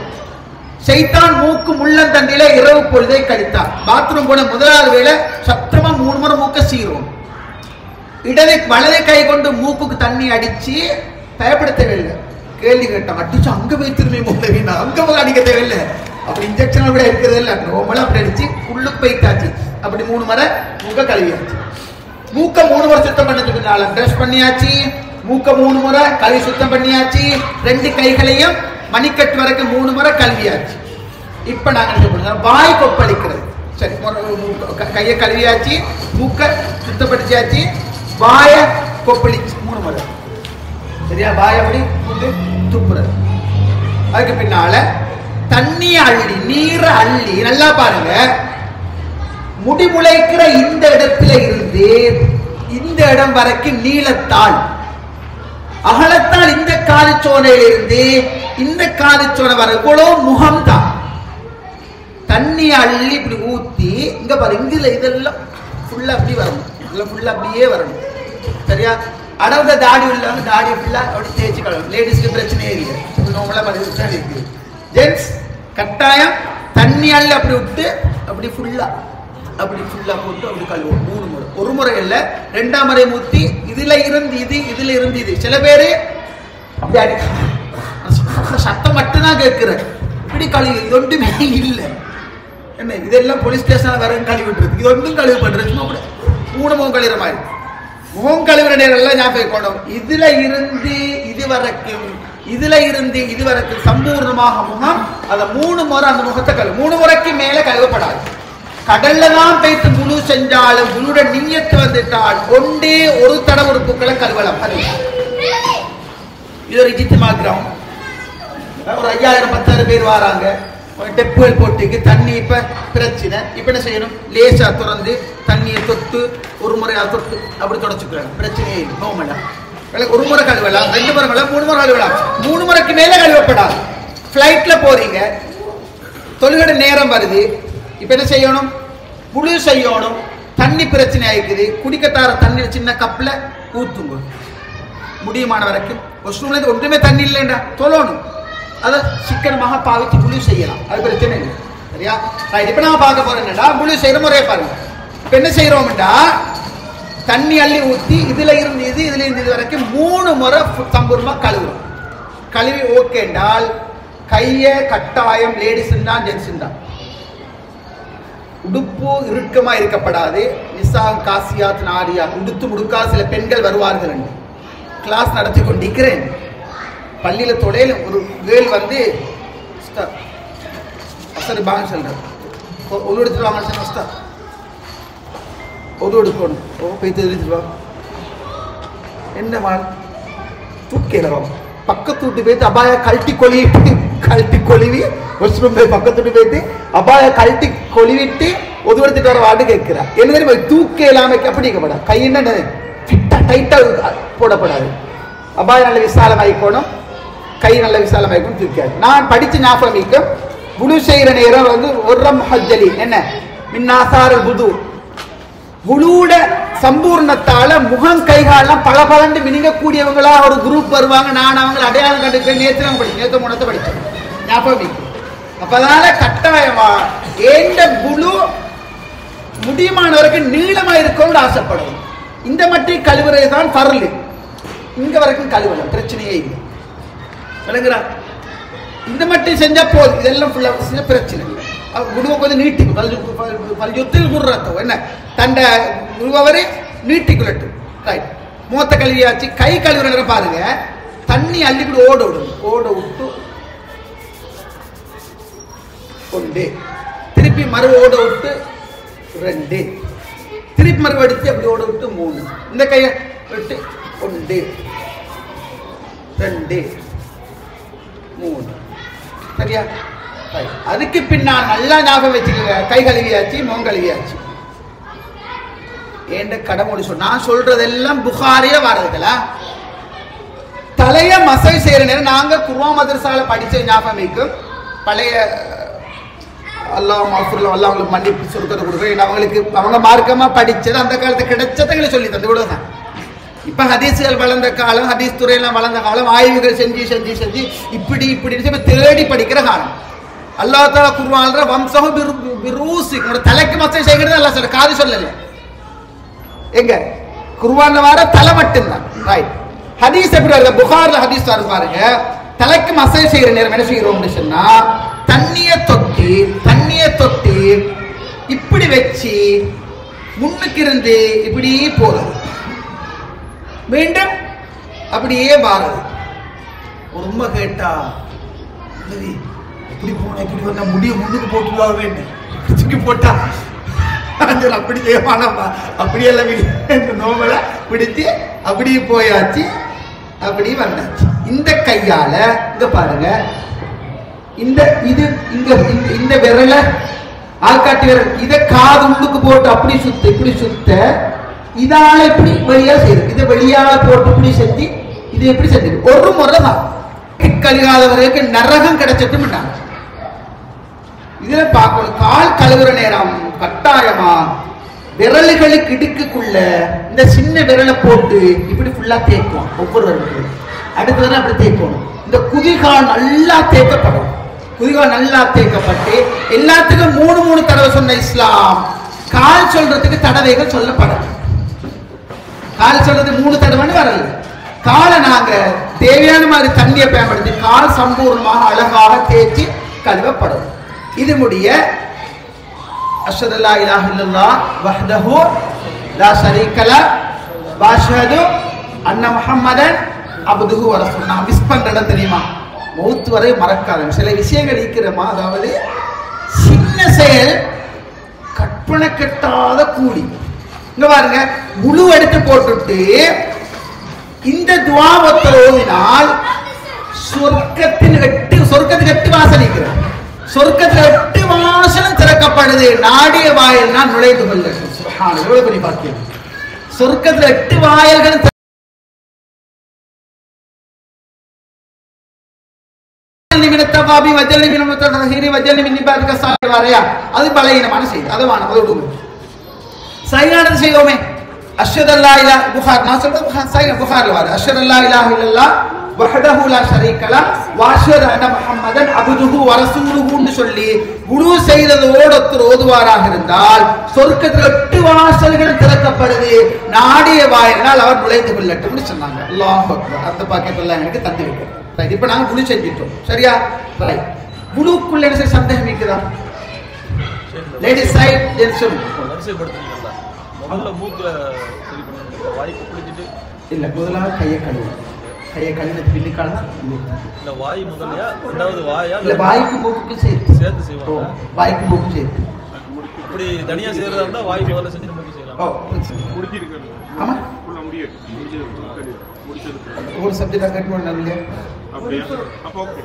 ஷைத்தான் மூக்கு முள்ளந்தண்டில இரவு பொழுதை கழித்தார். பாத்ரூம் போன முதலாவது வேளை சத்தமா 3 முறை மூக்க சீரும். வலதை கை கொண்டு மூக்குக்கு தண்ணி அடிச்சு பயப்பட தேவையில்லை. கேள்வி கேட்டான், அடிச்சு அங்க போய் திரும்பி மூட்டவீனா அங்க போய் அடிக்க தேவையில்லை. அப்படி இன்ஜெக்ஷன் கூட இருக்கிறது இல்லை. நோமலா அப்படி அடிச்சு உள்ளுக்கு போய்த்தாச்சு. அப்படி 3 முறை மூக்க கழுவியாச்சு. மூக்க 3 முறை சுத்தம் பண்ணதுனால பிரஷ் பண்ணியாச்சு. மூக்க 3 முறை கழுவி சுத்தம் பண்ணியாச்சு. 2 கைகளையும் மணிக்கட்டு வரைக்கும் 3 முறை கழுவியாச்சு. இப்ப நாங்க என்ன பண்ணுறோம்? வாய் கொப்பளிக்கிறது. சரி, கையை கழுவியாச்சு, மூக்க சுத்தப்படுத்தியாச்சு, வாய கொப்பளிச்சு 3 முறை. சரியா? வாய அப்படி துப்புறது. அதுக்கு பின்னால தண்ணிய அள்ளி நீரை அள்ளி நல்லா பாருங்க. முடிமுளைக்கிற இந்த இடத்துல இருந்து இந்த இடம் வரைக்கும் நீளத்தால் அகலத்தால் இந்த காதுச்சோனையில இருந்து இந்த காதுச்சோனை வர இவ்வளவு முகம்தான். தண்ணி அள்ளி இப்படி ஊத்தி இங்க பாரு, இங்குல இதெல்லாம் ஃபுல்லா அப்படி வரணும். இதெல்லாம் ஃபுல்லா அப்படியே வரணும். சரியா? அடவுல தாடி உள்ளவங்க தாடி ஃபுல்லா அப்படி தேய்ச்சி கழுவணும். லேடிஸ்க்கு பிரச்சனையே இல்லை. நார்மலா இருக்கு. ஜென்ஸ் கட்டாயம் தண்ணி அள்ளி அப்படி விட்டு அப்படி ஃபுல்லா போட்டு அப்படி கழுவும் 3 முறை. ஒரு முறை இல்ல, 2ஆம் முறை ஊத்தி இதுல இருந்து இது. சில பேரு சத்தம் மட்டும்தான் கேட்கிற இப்படி கழுவி, இது ஒன்றுமே இல்லை. என்ன இதெல்லாம் போலீஸ் ஸ்டேஷன்ல வர கழுவி விட்டுருக்கு, இது ஒன்றும் கழுவி பண்றது சும்மா அப்படி 3 முகம் கழுவுற மாதிரி. முகம் கழுவுற நேரம் எல்லாம் ஞாபகம், இதுல இருந்து இது வரைக்கும் சம்பூர்ணமாக முகம், அதை 3 முறை அந்த முகத்தை கழுவு. 3 முறைக்கு மேல கழுவப்படாது. கடல்ல தான் போயிட்டு முழு செஞ்சாலும் முழுட நியத்து வந்துட்டால் ஒன்றே ஒரு தடவை ஒரு பூக்களை கழுவலாம். இது ஒரு இஜித்திமா கிரவுண்ட். ஒரு 5000-10,000 பேர் வராங்க, டெப்புகள் போட்டுக்கு தண்ணி இப்ப பிரச்சனை. இப்ப என்ன செய்யணும், லேசா திறந்து தண்ணியை தொட்டு ஒரு முறையா தொட்டு அப்படி தொடச்சுக்கிறாங்க, பிரச்சனையே இல்லை. நோமலா ஒரு முறை கழுவலாம், 2 முறை கழுவலாம், 3 முறை கழுவலாம். 3 முறைக்கு மேல கழுவப்படாது. பிளைட்ல போறீங்க, தொழுகை நேரம் வருது, இப்ப என்ன செய்யணும், புழு செய்யணும். தண்ணி பிரச்சனை ஆயிக்குது, குடிக்கத்தார தண்ணி சின்ன கப்ல ஊத்துங்க முடியுமான வரைக்கும். வாஷ்ரூம்ல ஒன்றுமே தண்ணி இல்லைண்டா தொழணும், அதை சிக்கனமாக பாவிச்சு புழு செய்யலாம், அது பிரச்சனை இல்லை. சரியா? இப்ப நான் பார்க்க போறேன் என்னடா புழு செய்யற முறையை பாருங்க. இப்ப என்ன செய்யறோம்டா, தண்ணி அள்ளி ஊத்தி இதுல இருந்து இது வரைக்கும் 3 முறை சம்பூர்ணமா கழுவுறோம். கழுவி ஓகே என்றால் கைய கட்டாயம் லேடிஸ் தான் ஜென்ஸ் தான், உடுப்பு இறுக்கமா இருக்கப்படாது. நிசாம் காசியாத் நாரியா உடுத்து முடுக்கா சில பெண்கள் வருவார்கள் என்று கிளாஸ் நடத்தி கொண்டிருக்கிறேன். பள்ளியில தொலைல ஒரு கேள் வந்து சொல்றேன், ஒரு எடுத்துட்டு வாங்க, ஒரு எடுக்கணும், போய் தெரிஞ்சுட்டு என்ன தூக்கேலவா பக்கத்து விட்டு போயிட்டு அபாய கழட்டி கொழுவி வாஷ்ரூம் போய் பக்கத்து விட்டு போயிட்டு அபாய கழட்டி கொழுவிட்டு ஒது எடுத்துட்டு வர வாட்டு கேட்கிறா. என்ன தெரியுமா, தூக்க இல்லாம அப்படி கேட்கப்படாது, கையின டைட்டா போடப்படாது. அபாய நல்ல விசாலமாயிக்கணும், கை நல்ல விசாலமாயிக்கணும், தூக்காது. நான் படிச்ச ஞாபகம், புழு செய்யற நேரம் வந்து ஒரு முஹஜ்ஜலி என்ன மின்னாசார புது புழுட சம்பூர்ணத்தால முகம் கைகாலாம் பளபளந்து மினிங்க கூடியவங்களா ஒரு குரூப் வருவாங்க. நான் அவங்களை அடையாளம் கண்டுக்கிறேன். நேற்று முன்னத்தை படிச்சேன் ஞாபகம். அப்ப அதனால கட்டாயமா ஏண்ட புழு முடியுமானவருக்கு நீளமா இருக்கும்னு ஆசைப்படும். இந்த மட்டும் கழுவுறது தான் பரலு, இங்க வரைக்கும் கழுவலாம், பிரச்சனையே இல்லை. விளங்குறா? இந்த மட்டும் செஞ்சா போதும், இதெல்லாம் ஃபுல்லா பிரச்சனை இல்லை. குடுவை கொஞ்சம் நீட்டிக்கும், பல்யுத்தில் குடுறத்தோ என்ன தண்ட குருவரை நீட்டிக்குள்ளட்டும். ரைட், மூத்த கழுவியாச்சு. கை கழுவுற பாருங்க, தண்ணி அள்ளிக்கூட ஓட விட்டு ஒன்று, திருப்பி மறு ஓட விட்டு 2, திருப்பி மறு அடித்து அப்படி ஓட விட்டு 3, இந்த கையை விட்டு 1 2 3. சரியா? அதுக்கு பின்னால் நல்லா ஞாபகம் வச்சுக்கோங்க, கை கழுவியாச்சு, முகம் கழுவியாச்சு. ஏண்ட கடமோடி நான் சொல்றதெல்லாம் புகாரில வர்றதுல தலைய மசை செய்யற நேரம் நாங்க குர்ஆன் மதரசால படிச்ச ஞாபகம். பழைய அல்லாஹ் மஃபூர் அல்லாஹ் அவங்களுக்கு மன்னிப்பு சொர்க்கத்தை கொடுக்குறேன். அவங்களுக்கு அவங்க மார்க்கமா படிச்சது அந்த காலத்து கிடைச்சதை சொல்லி தந்து விடுதான். இப்ப ஹதீஸ்கள் வளர்ந்த காலம், ஹதீஸ் துறையெல்லாம் வளர்ந்த காலம், ஆய்வுகள் செஞ்சு இப்படி தேடி படிக்கிற காலம். அல்லாஹ் தஆலா குர்ஆன்ல வம்சஹு பிரூசி தலைக்கு மசை செய்கிறது அல்லாஹ் சொல்ல, காது சொல்லல. எங்க குர்ஆன்ல வர தலை மட்டும்தான். ரைட். ஹதீஸ் எப்படி வருது? புகார்ல ஹதீஸ் வருது பாருங்க. தலைக்கு மசை செய்யற நேரம் என்ன செய்யறோம்னு சொன்னா, தண்ணியை தொட்டி இப்படி வச்சு முன்னுக்கு இருந்து இப்படி போறது, மீண்டும் அப்படியே மாறுது. ஒரு உண்மை கேட்டா இப்படி போன இப்படி வந்தா முடிய முன்னுக்கு போட்டுவா வேண்டும் போட்டா அப்படி செய்யமானப்பா, அப்படியெல்லாம் நோமல பிடிச்சு அப்படியே போயாச்சு, அப்படி வந்தாச்சு. இந்த கையால இங்க பாருங்க, இந்த இது இந்த விரல ஆள்காட்டி விரல் இத காது உள்ளுக்கு போட்டு அப்படி இப்படி சுத்த இதால இப்படி வெளியா செய்யுது, இதை வெளியால போட்டு இப்படி செஞ்சு இது எப்படி செஞ்சு ஒரு முறை தான். கழுகாத வரைக்கும் நரகம் கிடைச்சிட்டு இதுல பார்க்கணும். கால் கழுவுற நேரம் கட்டாயமா விரல்களுக்கு இடுக்குள்ள இந்த சின்ன விரலை போட்டு இப்படி ஃபுல்லா தேய்க்கும். ஒவ்வொரு விரலுக்கும் அடுத்த விரல் அப்படி தேய்க்கணும். இந்த குதிகால் நல்லா தேய்க்கப்படும். குதிகால் நல்லா தேய்க்கப்பட்டு எல்லாத்துக்கும் 3 தடவை சொன்ன இஸ்லாம் கால் சொல்றதுக்கு தடவைகள் சொல்லப்படும். கால் சொல்றது 3 தடவைன்னு வரல. காலை நாங்க தேவையான மாதிரி தண்ணியை பயன்படுத்தி கால் சம்பூர்ணமாக அழகாக தேய்ச்சி கழுவப்படும். இது முடிய அஷ்ஹது அல்லா இலாஹ இல்லல்லாஹ் வஹ்தஹு லா ஷரீக லஹ் வ அஷ்ஹது அன்ன முஹம்மதன் அப்துஹு வ ரசூலுஹு. நான் மிஸ் பண்றத தெரியுமா, மௌத் வரை மறக்காத சில விஷயங்கள் இருக்கிறமா. அதாவது சின்ன செயல் கற்பனை கட்டாத கூலி. இங்க பாருங்க, முழு எடுத்து போட்டுட்டு இந்த துஆவத்தை ஓதினால் சொர்க்கத்துக்கு 8 வாசல் இருக்கிறது. சொர்க்கத்துல 8 வாசலும் திறக்கப்படுது. நாடிய வாயில் நான் நுழைந்து கொள்ளட்டும். சுப்ஹான், எவ்வளவு பெரிய பாக்கியம். சொர்க்கத்துல 8 வாயில்கள் அது பலகீனமான செய்தி. அது வானம், அது விடுங்க. சரியானது செய்வோமே. அஷ்ஹது அல்லா இலாஹ புகார், நான் சொல்றது புகார்ல வர அஷ்ஹது அல்லா இலாஹ இல்லல்லாஹ் வஹ்தஹு லா ஷரீக லஹ் வ அஷ்ஹது அன்ன முஹம்மதன் அப்துஹு வ ரசூலுஹுன்னு சொல்லி வுது செய்ததோடு ஒருத்தர் ஓதுவாராக இருந்தால் சொர்க்கத்தில் 8 வாசல்கள் திறக்கப்படுது. நாடிய வாயினால் அவர் நுழைந்து கொள்ளட்டும்னு சொன்னாங்க. அல்லாஹ் அக்பர். அந்த பாக்கியத்தெல்லாம் எனக்கு தந்து வைக்கிறேன். இப்ப நாங்க வுது செஞ்சிட்டோம். சரியா? ரைட். வுதுக்குள்ள என்ன சந்தேகம் இருக்குதா? லேடிஸ் சைடு ஜென்ஸ் வரிசைப்படுத்துறீங்களா? முதல்ல மூக்குல சரி பண்ணுங்க, வாய்க்கு குளிச்சிட்டு இல்ல, முதல்ல கையை கழுவின பின்னிக்கால இல்ல வாய் முதல்லையா ரெண்டாவது வாயா இல்ல வாய்க்கு மூக்குக்கு சேர்த்து செய்வாங்க. வாய்க்கு மூக்கு சேர்த்து அப்படி தனியா செய்யறதா இருந்தா வாய் முதல்ல செஞ்சு மூக்கு செய்யலாம். முடிச்சி இருக்கு. ஆமா, உள்ள முடியே முடிச்சது ஒரு சப்ஜெக்ட் கட் பண்ணல அப்படியே. அப்ப ஓகே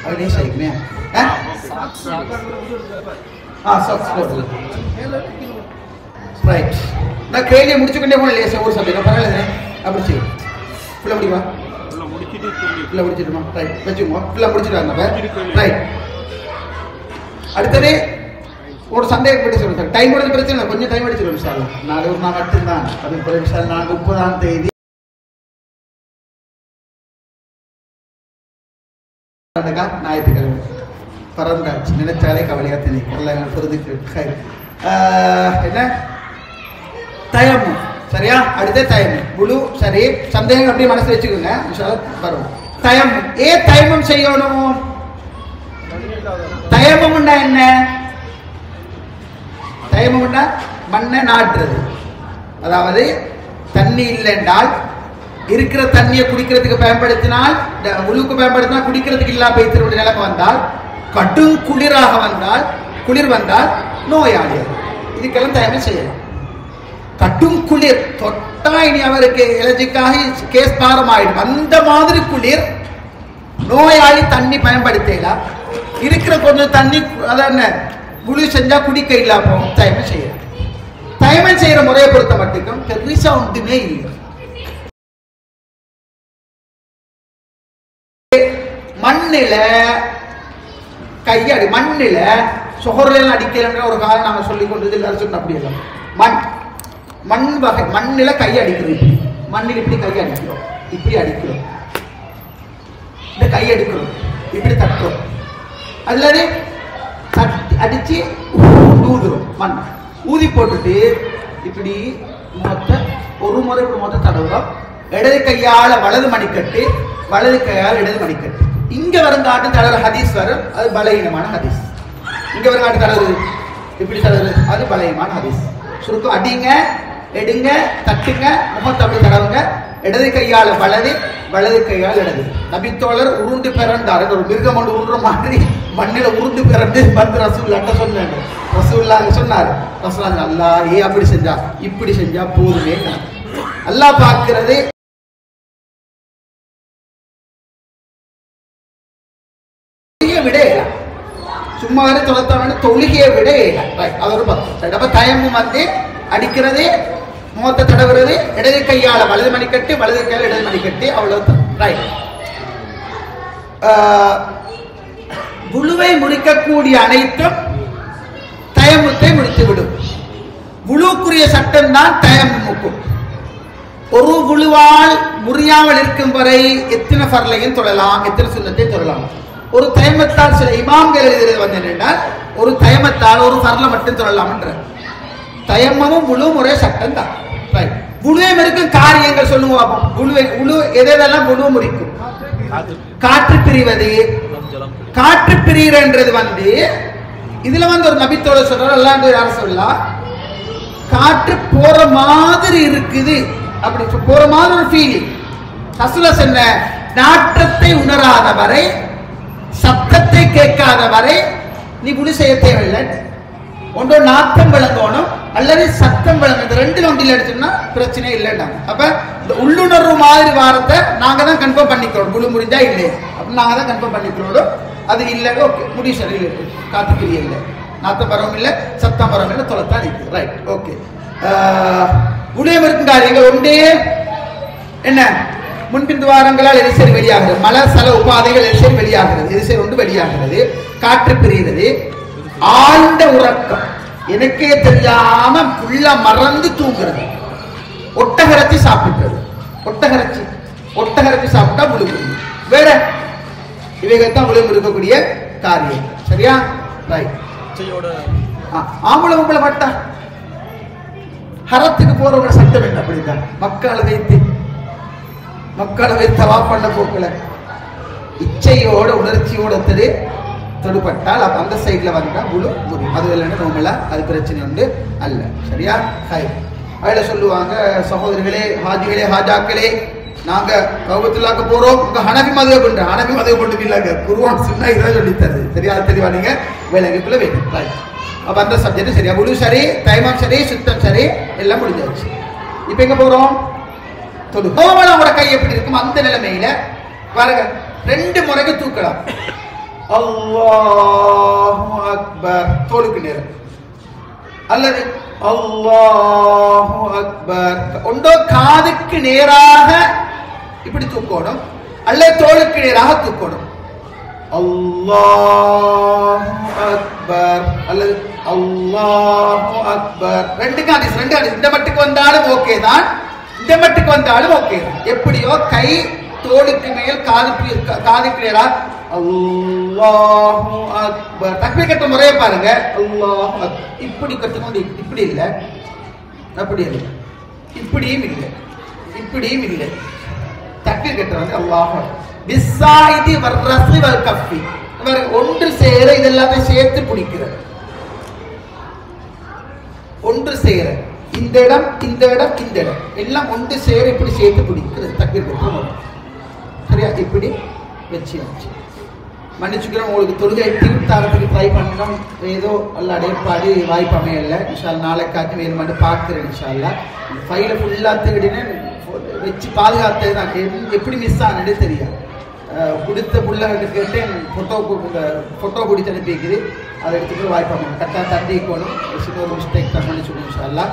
அப்படியே செய்யுங்க. சாக்ஸ் போடுங்க. ரைட். நான் கேள்வி முடிச்சுக்கிட்டே போன இல்லையா ஒரு சப்ஜெக்ட் பரவாயில்ல. அப்படி செய்யும். ஃபுல்லா முடிவா? ஃபுல்லா முடிச்சிட்டு ஃபுல்லா முடிச்சிடுமா? ரைட். வெச்சுங்க. ஃபுல்லா முடிச்சிட்டாங்க. ரைட். அடுத்தது ஒரு சந்தேகம் பற்றி சொல்லுங்க. டைம் எடுத்து பிரச்சனை இல்லை, கொஞ்சம் டைம் எடுத்துருவோம். இன்ஷாஅல்லாஹ் நாளை ஒரு நாள் மட்டும்தான். அது பிறகு இன்ஷாஅல்லாஹ் நாளை 30ஆம் தேதி ஞாயிற்றுக்கிழமை பறந்தாச்சு. நினைச்சாலே கவலையா தெரியும். எல்லாம் பொறுத்துக்கு என்ன தயமும். சரியா? அடுத்த தயமும் முழு. சரி, சந்தேகம் அப்படியே மனசு வச்சுக்கோங்க. வரும் தயமும். தயமும் செய்யணும். தயமும்னா என்ன? தயமும்னா மண்ணை நாட்டுறது. அதாவது தண்ணி இல்லை என்றால் இருக்கிற தண்ணியை குடிக்கிறதுக்கு பயன்படுத்தினால், முழுக்கு பயன்படுத்தினால் குடிக்கிறதுக்கு இல்லா பெய்திருடைய நிலைமை வந்தால், கடும் குளிராக வந்தால், குளிர் வந்தால் நோயாளி. இதுக்கெல்லாம் தயமே செய்யலாம். கடும் குளிர் தொட்டா இனி அவருக்கு எலர்ஜிக்காக கேஸ் பாரமாயிடும். அந்த மாதிரி குளிர் நோயாளி தண்ணி பயன்படுத்தலாம். இருக்கிற கொஞ்சம் தண்ணி அதான் குளி செஞ்சா குடிக்க இல்லாம தயமே செய்யலாம். தயமே செய்யற முறையை பொறுத்த மட்டும் பெருசா ஒன்றுமே இல்லை. மண்ணில கையடி, மண்ணில சொகர்ல அடிக்கலன்ற ஒரு காரணம் நாங்க சொல்லிக் கொண்டது எல்லாரும் சொன்ன. அப்படி இல்லை. மண் வகை மண்ணில கை அடிக்கிறோம். மண்ணில் இப்படி கை அடிக்கிறோம், இப்படி அடிக்கிறோம், இந்த கை எடுக்கிறோம், இப்படி தட்டுறோம், அல்லது அடிச்சு ஊதுறோம். மண் ஊதி போட்டுட்டு இப்படி ஒரு முறை இப்படி மொத்த தடவுறோம். இடது கையால வலது மணிக்கட்டு, வலது கையால் இடது மணிக்கட்டு. இங்க வருங்காட்டு தடவை ஹதீஸ் வரும், அது பலகீனமான ஹதீஸ். இங்க வருங்காட்டு தடவு இப்படி தடவு, அது பலகீனமான ஹதீஸ். சுருக்கம் அடிங்க, எடுங்க, தட்டுங்க, முகத்தை அப்படி தடவுங்க. இடது கையால வலது, வலது கையால் இடது. நபித்தோழர் உருண்டு பிறந்தார். ஒரு மிருகம் ஒன்று உருற மாதிரி மண்ணில உருண்டு பிறந்து வந்து ரசூலுல்லாஹ் சொன்னாங்க. ரசூலுல்லாஹ் சொன்னார், ரசூலுல்லாஹ் அல்லாஹ் அப்படி செஞ்சா இப்படி செஞ்சா போதுமே. அல்லாஹ் பார்க்கிறது விட சும்மா தொலைத்தான தொழுகையை விட அது ஒரு 10. அப்ப தயமும் வந்து அடிக்கிறது, முகத்தை தடவுறது, இடது கையால வலது மணிக்கட்டு, வலது கையால இடது மணிக்கட்டு, அவ்வளவுதான். ரைட். புழுவை முடிக்கக்கூடிய அனைத்தும் தயமுத்தை முடித்துவிடும். புழுக்குரிய சட்டம் தான் தயமுக்கும். ஒரு புழுவால் முறியாமல் இருக்கும் வரை எத்தனை ஃபர்லையும் தொழலாம், எத்தனை சுன்னத்தை தொழலாம். ஒரு தயமத்தால் சில இமாம்கள் எழுதுறது வந்து என்னன்னா ஒரு தயமத்தால் ஒரு ஃபர்ல மட்டும் சொல்லலாம்ன்ற தயம்மமும் முழுவும் ஒரே சட்டம் தான். முழுவையும் இருக்கும் காரியங்கள் சொல்லுங்க பார்ப்போம். முழு எதெல்லாம் முழு முறிக்கும்? காற்று பிரிவது. காற்று பிரிகிறது வந்து இதுல வந்து ஒரு நபித்தோட சொல்றாரு, அல்லாஹ் யார சொல்லலாம், காற்று போற மாதிரி இருக்குது அப்படி போற மாதிரி ஒரு ஃபீலிங். ரசூலுல்லாஹ் சொன்ன நாற்றத்தை உணராத வரை, சத்தத்தை கேட்காத வரை நீ குடி செய்ய தேவையில்லை. ஒன்றோ நாத்தம் விளங்கணும் அல்லது சத்தம் விளங்க, இந்த ரெண்டுல ஒன்றில் எடுத்தோம்னா பிரச்சனை இல்லைன்னாங்க. அப்ப இந்த உள்ளுணர்வு மாதிரி வாரத்தை நாங்க தான் கன்ஃபார்ம் பண்ணிக்கிறோம். குழு முடிஞ்சா இல்லையா அப்படின்னு நாங்க தான் கன்ஃபார்ம் பண்ணிக்கிறோம். அது இல்லை ஓகே முடி சரியில் காத்து பிரிய இல்லை, நாத்தம் வரவும் இல்லை, சத்தம் வரவும் இல்லை, தொலைத்தான் இருக்கு. Right okay. உடைய இருக்கும் காரியங்கள் ஒன்றே என்ன முன்பின் துவாரங்களால் எரிசரி வெளியாகிறது, மல சல உபாதைகள் எரிசரி வெளியாகிறது, எரிசரி ஒன்று வெளியாகிறது, காற்று பிரிகிறது, ஆழ்ந்த உறக்கம், எனக்கே தெரியாம புள்ள மறந்து தூங்குறது, ஒட்டகரச்சி சாப்பிடுறது, ஒட்டகரச்சி சாப்பிட்டா முழுகு, வேற இவைகத்தான் முழுகு இருக்கக்கூடிய காரியம். சரியா? ரைட். ஆம்பளை உங்களை பட்டா ஹரத்துக்கு போறவங்க சட்டம் என்ன அப்படிதான் மக்களை வைத்து தவா பண்ண போக்கல இச்சையோட உணர்ச்சியோட தொடுபட்டால் அப்ப அந்த சைட்ல வந்தா முழு முடியும். அது இல்லைன்னா நம்மள அது பிரச்சனை உண்டு அல்ல. சரியா? அதுல சொல்லுவாங்க, சகோதரிகளே, ஹாஜிகளே, ஹாஜாக்களே, நாங்க கௌபத்துல்லாக்க போறோம், உங்க ஹனபி மதுவை கொண்டு இல்லாங்க குருவான் சொன்னா இதான் சொல்லி தருது. சரியா? தெளிவா நீங்க வேலைக்குள்ள வேணும். அப்ப அந்த சப்ஜெக்ட் சரியா, முழு சரி, தைமம் சரி, சுத்தம் சரி, எல்லாம் முடிஞ்சாச்சு. இப்ப எங்க போறோம்? தொழுவோட கை எப்படி இருக்கும்? அந்த நிலைமையில பாருங்க, 2 முறைக்கு தூக்கலாம். அல்லாஹு அக்பர் தோளுக்கு நேரம், அல்லது அல்லாஹு அக்பர் ஒன்றோ காதுக்கு நேராக இப்படி தூக்கணும், அல்லது தோளுக்கு நேராக தூக்கணும். அல்லாஹு அக்பர் அல்லது அல்லாஹு அக்பர். ரெண்டு ஹதீஸ். இந்த மட்டுக்கு வந்தாலும் ஓகே தான், இந்த மட்டுக்கு வந்தாலும் ஓகே தான். எப்படியோ கை தோளுக்கு மேல் காதுக்கு நேரா அல்லாஹு அக்பர். தக்பீர் கட்ட முறையை பாருங்க. அல்லாஹு அக்பர் இப்படி கட்டணும், இப்படி இல்ல, அப்படி இல்லை, இப்படியும் இல்லை, இப்படியும் இல்லை. தக்பீர் கட்டுறாங்க அல்லாஹு பிஸ்ஸாயிதி வர்ரஸி வல் கஃபி. ஒன்று சேர இதெல்லாமே சேர்த்து பிடிக்கிறது, ஒன்று சேர இந்த இடம் இந்த இடம் இந்த இடம் எல்லாம் ஒன்று சேர இப்படி சேர்த்து பிடிக்கிறது தக்பீர் கட்டுறோம். சரியா? இப்படி வச்சு மன்னிச்சுக்கிறோம். உங்களுக்கு தொழுகை தீர்த்தாரத்துக்கு ட்ரை பண்ணணும், ஏதோ அல்ல அடைப்பாடி வாய்ப்பு அமையல. இன்ஷால்லா நாளைக்காச்சும் வேணுமான்னு பார்க்குறேன். இன்ஷால்லா ஃபைலை ஃபுல்லாக தேடினு வச்சு பாதுகாத்தது தான், எப்படி மிஸ் ஆனது தெரியாது. கொடுத்த பிள்ளைகிட்ட கேட்டேன், ஃபோட்டோ பிடிச்சி அனுப்பிக்குது, அதை எடுத்துக்கிட்டு வாய்ப்பு அமையணும். கரெக்டாக தண்டிக்கணும், சின்ன ஒரு மிஸ்டேக் தான் மன்னிச்சுக்கணும். இன்ஷால்லா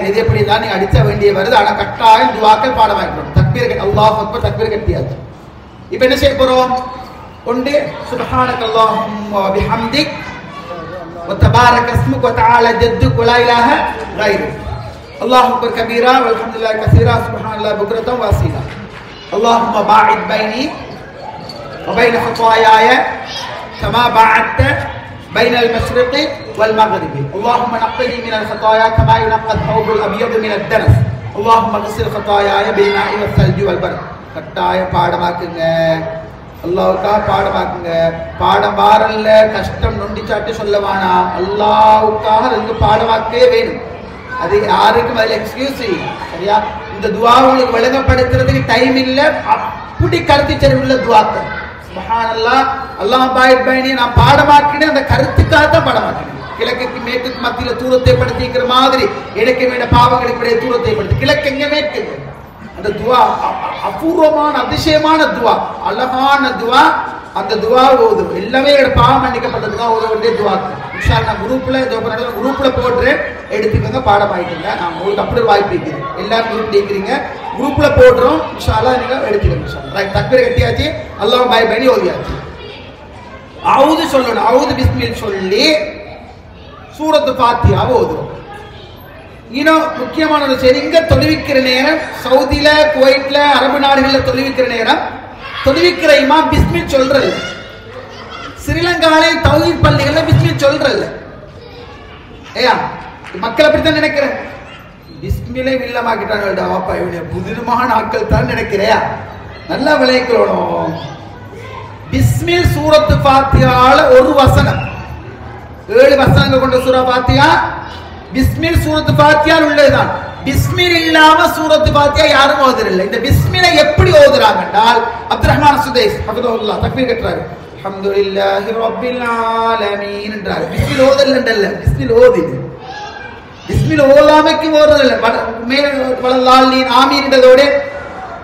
இது எப்படி தான் நீங்கள் அடித்த வேண்டிய வருது. ஆனால் கட்டாயம் துவாக்கள் பாடமாக்கணும். தக்பீர் அல்லாஹ் அக்பர் தக்பீர் கட்டியாச்சு. இப்போ என்ன செய்ய போகிறோம்? ஒன்று சுப்ஹானக அல்லாஹும்ம வ பிஹம்திக் வ தபாரக இஸ்முக வ தஆலா ஜத்துக வ லா இலாஹ கைருக். அல்லாஹு அக்பர் கபீரா வல்ஹம்துலில்லாஹி கஸீரா சுப்ஹானல்லாஹி புக்ரத்தன் வ அஸீலா. அல்லாஹும்ம பாஇத் பைனி வ பைன ஹதாயாய கமா பஅத்த بين المشرق والمغرب. اللهم نقني من الخطايا كما ينقى الثوب الابيض من الدنس. اللهم اغسل خطاياي بالماء والثلج والبرد. கட்டாய பாடமாக்குங்க, அல்லாஹ்வுக்காக பாடமாக்குங்க. பாடம் வாரல்ல கஷ்டம் நொண்டிச்சாட்டு சொல்ல வேணாம், அல்லாஹ்வுக்காக ரெண்டு பாடமாக்கவே வேணும். அது யாருக்கும் அதில் எக்ஸ்கியூஸ் இல்லை. சரியா? இந்த துவா உங்களுக்கு விளங்கப்படுத்துறதுக்கு டைம் இல்லை, அப்படி கருத்து செறிவுள்ள துவாக்கள். சுப்ஹானல்லாஹ் அல்லாஹ் பாயிட் பைனி நான் பாடமாக்கினேன், அந்த கருத்துக்காக தான் பாடமாக்கினேன். கிழக்குக்கு மேற்குக்கு மத்தியில தூரத்தை படுத்திக்கிற மாதிரி எனக்கு வேண்ட பாவங்களுக்கு இடையே தூரத்தை படுத்தி கிழக்கு எங்க மேற்கு. அந்த துவா அபூர்வமான அதிசயமான துவா, அழகான துவா. அந்த துவா ஓதும் எல்லாமே என்னோட பாவம் மன்னிக்கப்பட்டதுக்கா ஓத வேண்டிய துவா. இன்ஷா அல்லாஹ் குரூப்ல போடுறேன், எடுத்துக்கோங்க, பாடம் ஆயிட்டுங்க. நான் உங்களுக்கு அப்படி ஒரு வாய்ப்பு இருக்குது, எல்லாரும் குரூப் கேட்குறீங்க, குரூப்ல போடுறோம். இன்ஷா அல்லாஹ் நீங்க எடுத்துக்கோங்க. இன்ஷா அல்லாஹ் ரைட். தக்பீர் கட்டியாச்சு, அல்லாஹ் பாய் பைனி ஓதியாச்சு. அவுது சொல்லணும், அவுது பிஸ்மில் சொல்லி சூரத்து ஃபாத்திஹா ஓதுறோம். இன்னும் முக்கியமான ஒரு செய்தி, இங்க தொழுவிக்கிற நேரம் சவுதியில, குவைட்ல, அரபு நாடுகள்ல தொழுவிக்கிற நேரம் தொழுவிக்கிற இமாம் பிஸ்மில் சொல்றது. ஸ்ரீலங்காவில் தௌஹீத் பள்ளிகள்ல பிஸ்மில் சொல்றல்ல. ஏயா மக்கள் அப்படித்தான் நினைக்கிறேன். பிஸ்மிலை வில்லமாக்கிட்டாங்கடா வாப்பா, இவனுடைய புதினமான ஆட்கள் தான் நினைக்கிறையா? நல்லா விளைக்கணும். பிஸ்மில் சூரத்து ஃபாத்திஹால ஒரு வசனம், 7 வசனங்கள் கொண்ட சூரா ஃபாத்திஹா பிஸ்மில் சூரத்து ஃபாத்திஹால உள்ளதுதான். பிஸ்மில் இல்லாம சூரத்து ஃபாத்திஹா யாரும் ஓதுறதில்லை. இந்த பிஸ்மிலை எப்படி ஓதுறாங்க என்றால், அப்துல் ரஹ்மான் சுதைஸ் ஹஃபிதஹுல்லாஹ் தக்பீர் கட்டுறாரு, அல்ஹம்துலில்லாஹி ரப்பில் ஆலமீன் என்றார். பிஸ்மில் ஓதல்ல, பிஸ்மில் ஓதிது. பிஸ்மில் ஓதாமைக்கு ஓதுறதில்லை. வலல்லாலீன் ஆமீன் என்றதோட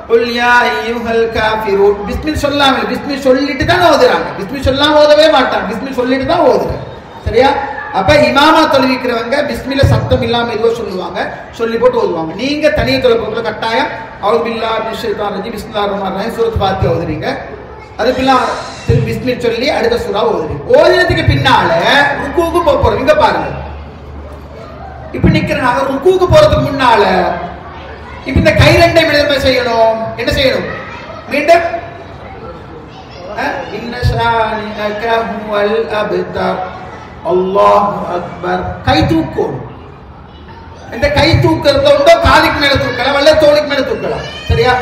குல் யா அய்யுஹல் காஃபிரூன் பிஸ்மில் சொல்லாம, பிஸ்மில் சொல்லிட்டு தான் ஓதுறாங்க. பிஸ்மில் சொல்லாம ஓதவே மாட்டாங்க, பிஸ்மில் சொல்லிட்டு தான் ஓதுறாங்க. சரியா? அப்ப இமாமா தொழுவிக்கிறவங்க பிஸ்மில்ல சத்தம் இல்லாம ஏதோ சொல்லுவாங்க, சொல்லி போட்டு ஓதுவாங்க. நீங்க தனிய தொழுகைக்குள்ள கட்டாயம் அவுது பில்லாஹி மினஷ் ஷைத்தானிர் ரஜீம் பிஸ்மில்லாஹிர் ரஹ்மானிர் ரஹீம் சூரத் ஃபாத்திஹா ஓதுறீங்க. அதுக்கெல்லாம் பிஸ்மில் சொல்லி அடுத்த சூரா ஓதுறீங்க. ஓதுனதுக்கு பின்னால ருக்குவுக்கு போறோம். இங்க பாருங்க, இப்ப நிக்கிறனால ருக்குவுக்கு போறதுக்கு முன்னால இப்ப இந்த கை ரெண்டை விடுதலை செய்யணும். என்ன செய்யணும்? மீண்டும் இன்ன ஷானிஅக ஹுவல் அப்தர் அல்லாஹு அக்பர். கை தூக்கணும். இந்த கை தூக்குறத உண்டோ காதுக்கு மேல தூக்கலாம், வல்ல தோளுக்கு மேல தூக்கலாம். சரியா?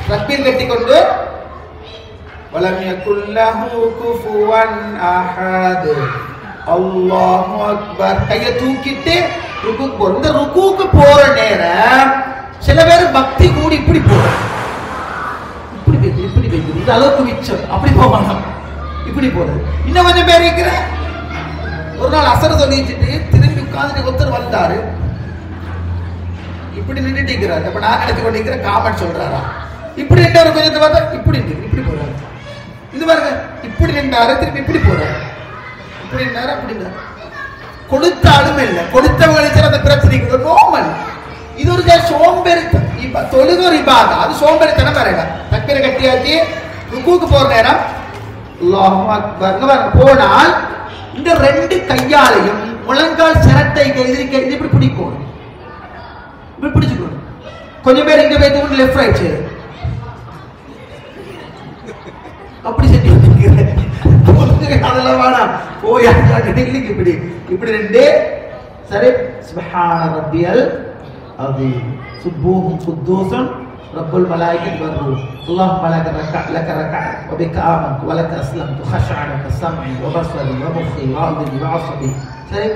தக்பீர் கட்டி கொண்டு வலம் யகுல் லஹு குஃபுவன் அஹத் அல்லாஹு அக்பர். கையை தூக்கிட்டு ருக்குக்கு போறோம். இந்த ருக்குக்கு போற நேரம் சில பேர் பக்தி கூடி இப்படி போறோம், இப்படி வைக்கிறது இந்த அளவுக்கு மிச்சம். அப்படி போக மாட்டோம், இப்படி போறது. இன்னும் கொஞ்சம் பேர் இருக்கிற ஒரு நாள் அசர சொல்லிச்சுட்டு திரும்பி உட்கார்ந்து ஒருத்தர் வந்தாரு, இப்படி நின்றுட்டு இருக்கிறாரு. அப்ப நான் நினைச்சு கொண்டிருக்கிற காமெண்ட் சொல்றாரா? இப்படி நின்று ஒரு கொஞ்சத்தை பார்த்தா இப்படி இப்படி போறாரு. இது பாருங்க, இப்படி நின்றாரு, திரும்பி இப்படி போறாரு, இப்படி நின்றாரு, அப்படி நின்றாரு. கொடுத்தாலும் இல்லை, கொடுத்தவங்க அந்த பிரச்சனைக்கு நோமல். இது ஒரு சோம்பேறித்தனம். இப்ப தொழுகை ஒரு இபாதா, அது சோம்பேறித்தனம் வேற. தக்பீரை கட்டியாச்சு, ருக்குக்கு போற நேரம் அல்லாஹு அக்பர் போனால் இந்த 2 கையாலையும் முழங்கால் சிரட்டை எதிர்க்க இப்படி பிடிக்கணும், இப்படி பிடிச்சுக்கணும். கொஞ்சம் பேர் இங்க போய் லெஃப்ட் ரைட் சைடு அப்படி செஞ்சு அதெல்லாம் வேணாம். போயா இப்படி இப்படி 2 சரி. சுப்ஹான ரப்பியல் அதீம் சுப்ஹூஹும் குத்தூஸுன் ரப்புல் மலாயிகத்தி வர்ரூஹ் அல்லாஹும்ம லக ரகஅத் வ பிக ஆமன்து வ லக அஸ்லம்து ஹஷஅன கஸம்இ வ பஸரி வ முஃகி வ அல்தி வ அஸபி. சரி.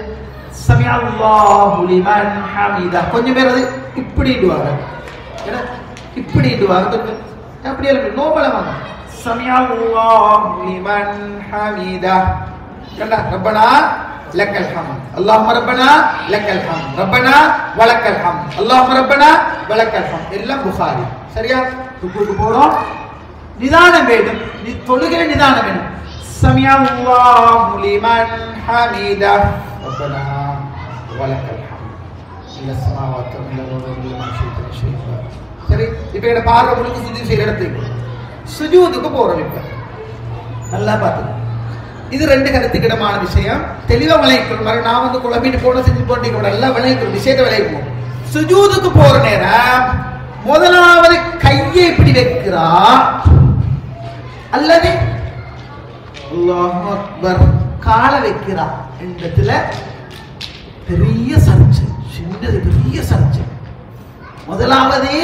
சமி அல்லாஹு லிமன் ஹமீதா. கொஞ்சம் பேர் அது இப்படி இடுவாங்க, இப்படி இடுவாங்க. அப்படியே நோபல வாங்க. சமி அல்லாஹு லிமன் ஹமீதா. கண்டா? ரப்பனா லக்கல் ஹம்த் அல்லாஹும்ம ரப்பனா லக்கல் ஹம்த் ரப்பனா வலக்கல் ஹம்த் அல்லாஹும்ம ரப்பனா வலக்கல் ஹம்த். எல்லாம் புகாரி. சரியா? ருக்குக்கு போறோம், நிதானம் வேண்டும். தொழுகையில நிதானம் வேண்டும். சமி அல்லாஹு லிமன் ஹமீதா ரப்பனா வலக்கல் ஹம்த் இல்ல ஸமாவாத்து இல்ல வலது மன்ஷூத் ஷைஃபா. சரி. இப்போ எங்க பார்வை முழுக்க சுஜூத் செய்யற இடத்துக்கு சுஜூதுக்கு போறோம். இப்ப நல்லா பாத்து, இது 2 கருத்துக்கிடமான விஷயம். தெளிவா விளைக்கணும். நான் குழம்பிட்டு போன செஞ்சு போட்டு நல்லா விளைக்கணும், விஷயத்தை விளைக்கணும். சுஜூதுக்கு போற நேரம் முதலாவது கையை இப்படி வைக்கிறா அல்லது அல்லாஹு அக்பர் காலை வைக்கிறா. இடத்துல பெரிய சர்ச்சை, சின்னது பெரிய சர்ச்சை. முதலாவதே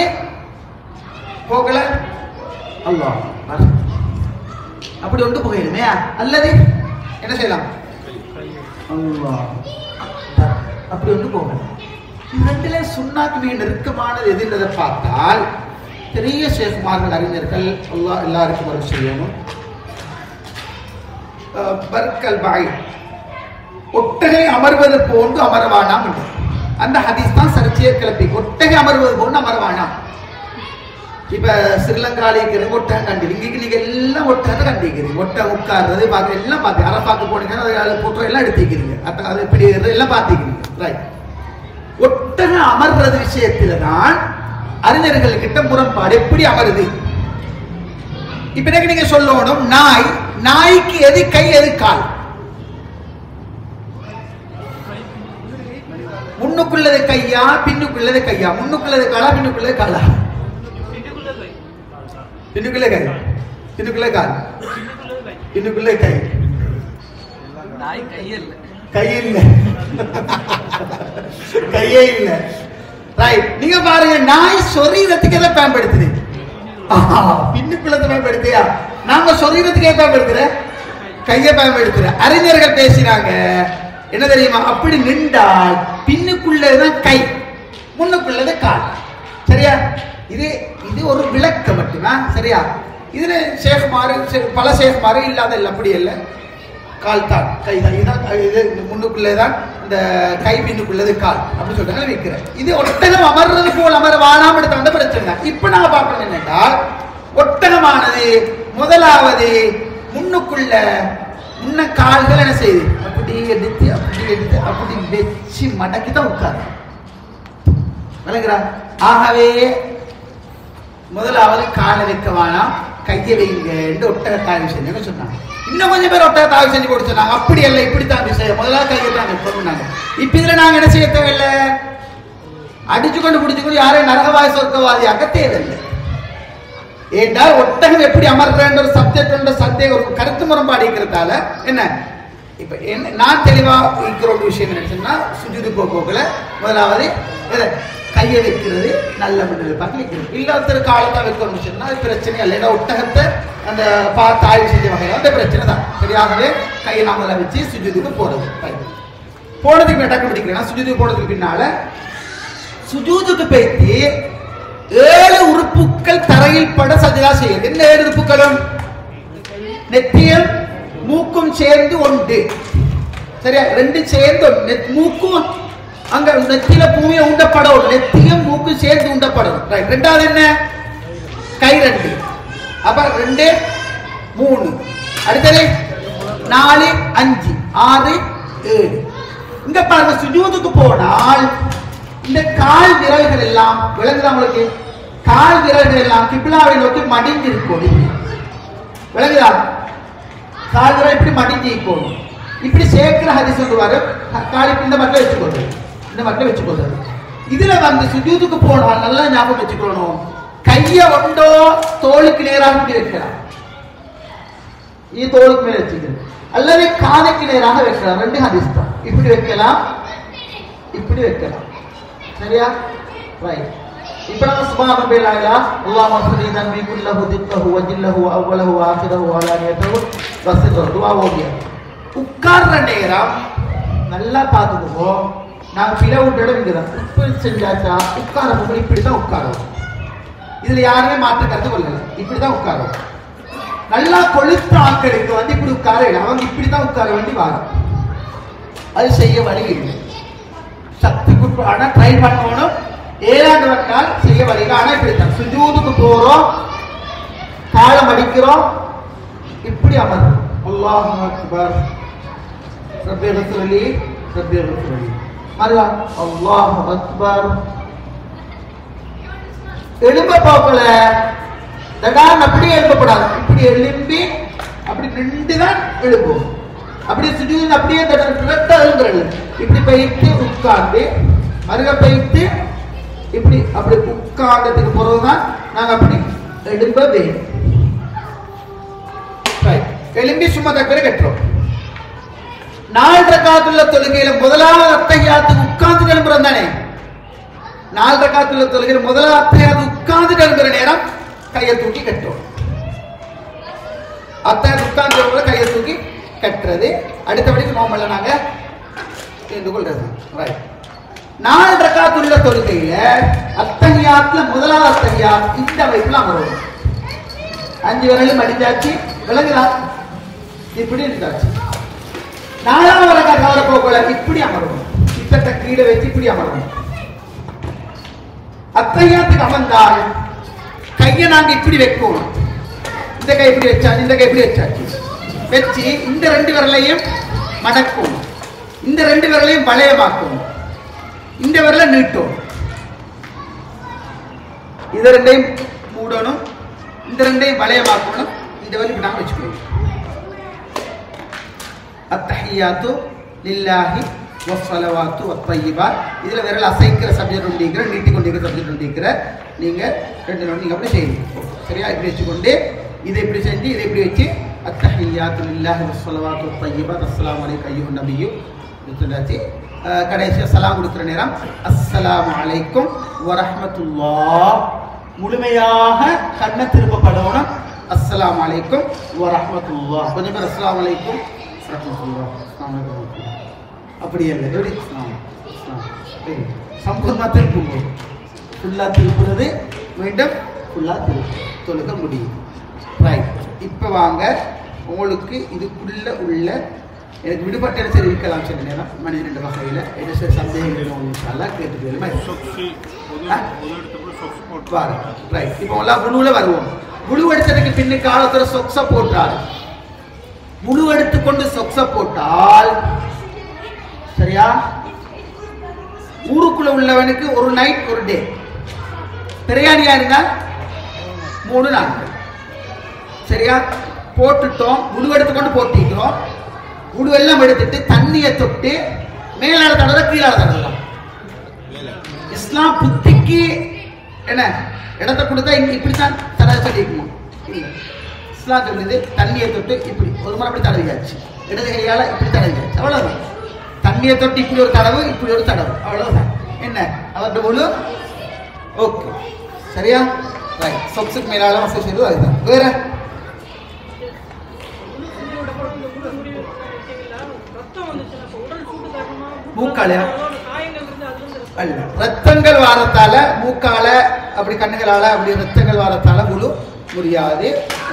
போகல அல்லாஹ் அப்படி ஒன்று போயிடுமே. அல்லது என்ன செய்யலாம்? அல்லாஹ் அப்படி ஒன்று போகலாம். இது 2ல சுன்னாக்கு மிக நெருக்கமானது எதுன்றதை பார்த்தால் பெரிய ஷேஃப்மார்கள், அறிஞர்கள் அல்லாஹ் எல்லாருக்கும் வர செய்யணும். பர்கல் பாய் ஒட்டகை அமர்வது போன்று அமரவானாம் என்று அந்த ஹதீஸ் தான் சர்ச்சையை கிளப்பி. ஒட்டகை அமர்வது போன்று அமரவானாம். இப்ப ஸ்ரீலங்காலிக்கு ஒட்டகம் கண்டிருக்கீங்க, நீங்க எல்லாம் ஒட்டகத்தை கண்டிக்கிறீங்க. ஒட்டகம் உட்கார்றது பார்க்க எல்லாம் பார்த்து அரபாக்கு போனீங்கன்னா போட்டோ எல்லாம் எடுத்துக்கிறீங்க. அது எப்படி எல்லாம் பார்த்துக்கிறீங்க. ரைட். ஒட்டகம் அமர்றது விஷயத்துல தான் அறிஞர்கள் கிட்ட முரண்பாடு. எப்படி அமருது? இப்ப நீங்க சொல்லணும், நாய்க்கு எது கை எது கால்? முன்னுக்குள்ளது கையா பின்னுக்குள்ளது கையா? முன்னுக்குள்ளது காலா பின்னுக்குள்ளது காலா? பின்னுக்குள்ளே கை, பின்னுக்குள்ளே கால், பின்னுக்குள்ளே கை. கையே இல்ல. ரைட். நீங்க பாருங்க, நாய் சொரீரத்துக்கு எதை பயன்படுத்துது? பின்னுக்குள்ளதை பயன்படுத்தியா? நாங்க சொரீரத்துக்கு எதை பயன்படுத்துற? கையை பயன்படுத்துற. அறிஞர்கள் பேசினாங்க, என்ன தெரியுமா? அப்படி நின்றால் பின்னுக்குள்ளதான் கை, முன்னுக்குள்ளது கால். சரியா? இது இது ஒரு விளக்கம் மட்டுமா? சரியா? இதுல ஷேக்மாரு பல ஷேக்மாரு இல்லாத இல்லை, அப்படி இல்லை. கால் தான், கை தான். இதுதான் இது முன்னுக்குள்ளேதான் இந்த கை, பின்னுக்குள்ளது கால் அப்படி சொல்றாங்க வைக்கிறேன். இது ஒட்டகம் அமர்றது போல் அமர வாழாம எடுத்த வந்த பிரச்சனை. இப்ப நாங்க பார்க்கணும் என்னென்றால், ஒட்டகமானது முதலாவது முன்னுக்குள்ள முன்ன கால்கள் என்ன செய்யுது? அப்படி எடுத்து அப்படி எடுத்து அப்படி வச்சு மடக்கி தான் உட்காரு. விளங்குறா? ஆகவே முதலாவது காலை வைக்க வேணாம், கையை வைங்க என்று ஒட்டகத்தாய் செஞ்சு சொன்னாங்க. இன்னும் கொஞ்சம் பேர் ஒட்டகத்தாய் செஞ்சு போட்டு சொன்னாங்க, அப்படி அல்ல, இப்படித்தான் விஷயம், முதலாவது கையை தான் வைக்கணும்னாங்க. இப்ப இதுல நாங்க என்ன செய்ய தேவையில்லை, அடிச்சு கொண்டு பிடிச்சு கொண்டு யாரையும் நரகவாய் சொர்க்கவாதியாக்க தேவையில்லை. ஏன்றால் ஒட்டகம் எப்படி அமர்ற ஒரு சப்ஜெக்ட் சந்தேகம், ஒரு கருத்து முரண்பாடு இருக்கிறதால என்ன இப்ப என்ன நான் தெளிவா இருக்கிற ஒரு விஷயம் என்ன, சுஜூது போக்குல முதலாவது கையை வைக்கிறது நல்ல முன்னிலை பார்த்து வைக்கிறது. இல்லாத காலத்தை வைக்கணும்னு சொன்னா அது பிரச்சனை இல்லை. ஏன்னா ஒட்டகத்தை அந்த பார்த்து ஆய்வு செஞ்ச வகையில் அந்த பிரச்சனை தான். சரியாகவே கையை நாம வச்சு சுஜூதுக்கு போறது. போனதுக்கு டக்கு பிடிக்கிறேன்னா சுஜூதுக்கு போனதுக்கு பின்னால சுஜூதுக்கு போய்த்து 7 உறுப்புகள் தரையில் பட சஜதா செய்யுது. என்ன 7 உறுப்புகளும்? நெத்தியும் மூக்கும் சேர்ந்து ஒன்று. சரியா? 2 சேர்ந்து மூக்கும் அங்க நெத்தியில பூமியை உண்டப்படும், நெத்தியும் மூக்கும் சேர்ந்து உண்டப்படும். ரைட். ரெண்டாவது என்ன? கை 2. அப்ப 2 3, அடுத்தது 4 5 6 7. இங்க பாருங்க, சுஜூதுக்கு போனால் இந்த கால் விரல்கள் எல்லாம் விளங்குதா உங்களுக்கு? கால் விரல்கள் எல்லாம் கிப்லாவை நோக்கி மடிஞ்சு இருக்கும். விளங்குதா? கால் விரல் இப்படி மடிஞ்சு இருக்கும். இப்படி சேர்க்கிற ஹதீஸ் சொல்லுவாரு, கால் இந்த மட்டும் வச்சுக்கோங்க, இந்த மட்டும் வச்சுக்கோங்க. இதுல வந்து சுஜூதுக்கு போனால் நல்லா ஞாபகம் வச்சுக்கணும், கைய ஒண்டோ தோளுக்கு நேராக வைக்கலாம், இது தோளுக்கு மேல வச்சுக்கிறது, அல்லது காதைக்கு நேராக வைக்கலாம். 2 ஹதீஸ் தான். இப்படி வைக்கலாம், இப்படி வைக்கலாம். சரியா? ரைட். இப்ப நம்ம சுப்ஹான ரப்பியல் அலா, அல்லாஹும்ம ஸல்லி தன்வி குல்லஹு திக்கஹு வஜில்லஹு அவ்வலஹு ஆகிரஹு அலானியத்தஹு வஸிரு துஆ ஓதிய. உட்கார்ற நேரம் நல்லா பார்த்துக்கோ. நான் பிளவுட்டோட இங்கதான் இப்படி செஞ்சாச்சா உட்கார இப்படிதான் உட்காரும். இதுல யாருமே மாற்ற கருத்து கொள்ளல, இப்படிதான் உட்காரும். நல்லா கொழுத்த ஆட்களுக்கு வந்து இப்படி உட்கார, அவங்க இப்படிதான் உட்கார வேண்டி வாரம். அது செய்ய வழி இல்லை. சக்திக்கு ஆனா ட்ரை பண்ணணும். 7ஆண்டு வந்தால் செய்ய வழி இல்லை. ஆனா இப்படித்தான் சுஜூதுக்கு போறோம், காலம் அடிக்கிறோம், இப்படி அமர்றோம். அல்லாஹு அக்பர், ரப்பி க்ஃபிர்லி ரப்பி க்ஃபிர்லி, அல்லாஹு அக்பர். எழும்ப போக்கல தடான் அப்படியே எழுப்பப்படாது. இப்படி எழும்பி அப்படி நின்றுதான் எழுப்போம். அப்படியே சுஜூது அப்படியே எழுந்துறது. இப்படி போயிட்டு உட்கார்ந்து மருக போயிட்டு இப்படி அப்படி உட்கார்ந்ததுக்கு பிறகுதான் நாங்க அப்படி எழும்ப வேணும். எழும்பி சும்மா தக்கரை கட்டுறோம். 4 ரக்காத்துள்ள தொழுகையில முதலாவது அத்தஹியாத்துக்கு உட்கார்ந்து எழும்புறோம் தானே. 4 ரக்காத்துள்ள தொழுகையில முதலாவது அத்தஹியாத்து உட்கார்ந்து எழும்புற நேரம் கையை தூக்கி கட்டுறோம். அத்தஹியாத்து உட்கார்ந்து கையை தூக்கி கட்டுறது. அடுத்தபடிக்கு நோம்பல நாங்க தெரிந்து கொள்றது. ரைட். 4 ரக்காத்துள்ள தொழுகையில அத்தஹியாத்துல முதலாவது அத்தஹியாத் இந்த வைப்புல அமருவோம். 5 விரலும் அடிச்சாச்சு, விலகுதா? இப்படி இருந்தாச்சு. 4ஆவது ரக்காத் அவரை போகல இப்படி அமருவோம். இத்தட்ட கீழே வச்சு இப்படி அமருவோம். அத்தஹியாத்துக்கு அமர்ந்தால் கையை நாங்க இப்படி வைக்கணும். இந்த கை இப்படி வச்சாச்சு, இந்த கை இப்படி வச்சாச்சு. வச்சு இந்த 2 விரலையும் மடக்கும், இந்த 2 விரலையும் வளையமாக்கும், இந்த விரலை நீட்டும், இத 2ஐயும் மூடணும், இந்த 2ஐயும் வளையமாக்கணும். இந்த விரலுக்கு நாம வச்சுக்கணும். அத்தஹியாத்து லில்லாஹி வஸ்ஸலவாத்து வத்தய்யிபாத். இதுல விரல் அசைக்கிற சப்ஜெக்ட் உண்டிக்கிற, நீட்டி கொண்டிருக்கிற சப்ஜெக்ட் உண்டிக்கிற நீங்க 2 நீங்க அப்படி செய்யணும். சரியா? இப்படி வச்சுக்கொண்டு இதை இப்படி செஞ்சு இதை இப்படி வச்சு அத்தஹிய்யாத்து லில்லாஹி வஸ்ஸலவாத்து வத்தய்யிபாத் அஸ்ஸலாமு அலைக்க அய்யுஹன் நபியு இதுலாச்சி கடைசியா சலாம் கொடுக்கிற நேரம் அஸ்ஸலாமு அலைக்கும் வரஹ்மத்துல்லாஹ். முழுமையாக கண்ணை திருப்பப்படணும். அஸ்ஸலாமு அலைக்கும் வரஹ்மத்துல்லாஹ். கொஞ்சம் பேர் அஸ்ஸலாமு அலைக்கும் வரஹ்மத்துல்லாஹ் அஸ்ஸலாமு அலைக்கும் அப்படி இல்லை. எப்படி சம்பூர்ணமா திருப்பும்போது ஃபுல்லா திருப்புறது மீண்டும் ஃபுல்லா தொழுக முடியும். ரைட். இப்போ வாங்க, உங்களுக்கு இதுக்குள்ள உள்ள எனக்கு விடுபட்ட சரி இருக்கலாம் சில நேரம் மணி 2 வகையில் என்ன சரி சந்தேகங்கள் நல்லா கேட்டுக்கலாம். ரைட். இப்போ எல்லாம் குழுவில் வருவோம். குழு எடுத்ததுக்கு பின்னு காலத்தில் சொக்ஸை போட்டால் முழு எடுத்துக்கொண்டு சொக்ஸை போட்டால் சரியா, ஊருக்குள்ள உள்ளவனுக்கு ஒரு நைட் ஒரு டே, பிரியாணியா இருந்தால் 3 நாட்கள் சரியா. போட்டுட்டோம், முழு எடுத்துக்கொண்டு போட்டிக்கிறோம். முழு எல்லாம் எடுத்துட்டு தண்ணியை தொட்டு மேலால தடவை கீழால தடவலாம். இஸ்லாம் புத்திக்கு என்ன இடத்தை கொடுத்தா இங்க இப்படித்தான் தடவை சொல்லிக்கணும். இஸ்லாம் சொல்லுது தண்ணியை தொட்டு இப்படி ஒரு முறை அப்படி தடவியாச்சு, இடது கையால இப்படி தடவியாச்சு, அவ்வளவுதான். தண்ணியை தொட்டு இப்படி ஒரு தடவு இப்படி ஒரு தடவு, அவ்வளவுதான். என்ன அவர்கிட்ட முழு ஓகே சரியா. ரைட். சொக்ஸுக்கு மேலால வசதி செய்வது அதுதான். வேற மூக்காலையா அல்ல, ரத்தங்கள் வாரத்தால மூக்கால அப்படி கண்ணுகளால அப்படி ரத்தங்கள் வாரத்தால முழு முடியாது.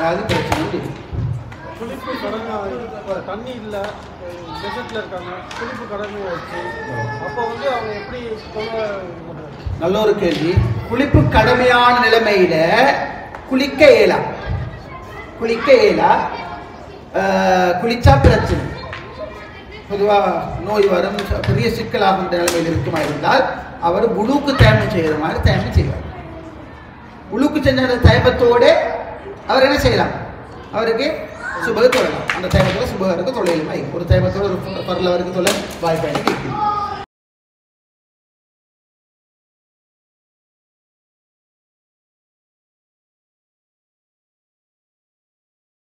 அது பிரச்சனை இல்லை. தண்ணி இல்ல டெசர்ட்ல இருக்காங்க, குளிப்பு கடமை வச்சு அப்போ அவங்க எப்படி நல்ல ஒரு கேள்வி. குளிப்பு கடமையான நிலைமையில குளிக்க இயலா, குளிச்சா பிரச்சனை. பொதுவாக நோய் வரும், பெரிய சிக்கலாகும் நிலைமையில் இருக்குமா இருந்தால் அவர் உழுக்கு தயமம் செய்கிற மாதிரி தயமம் செய்வார். உழுக்கு செஞ்ச தயமத்தோட அவர் என்ன செய்யலாம், அவருக்கு சுபக தொழலாம். அந்த தயமத்தோட சுபகருக்கு தொழிலுமாய் ஒரு தயமத்தோட ஒரு பரலவருக்கு தொழில் வாய்ப்பாக கேட்குது.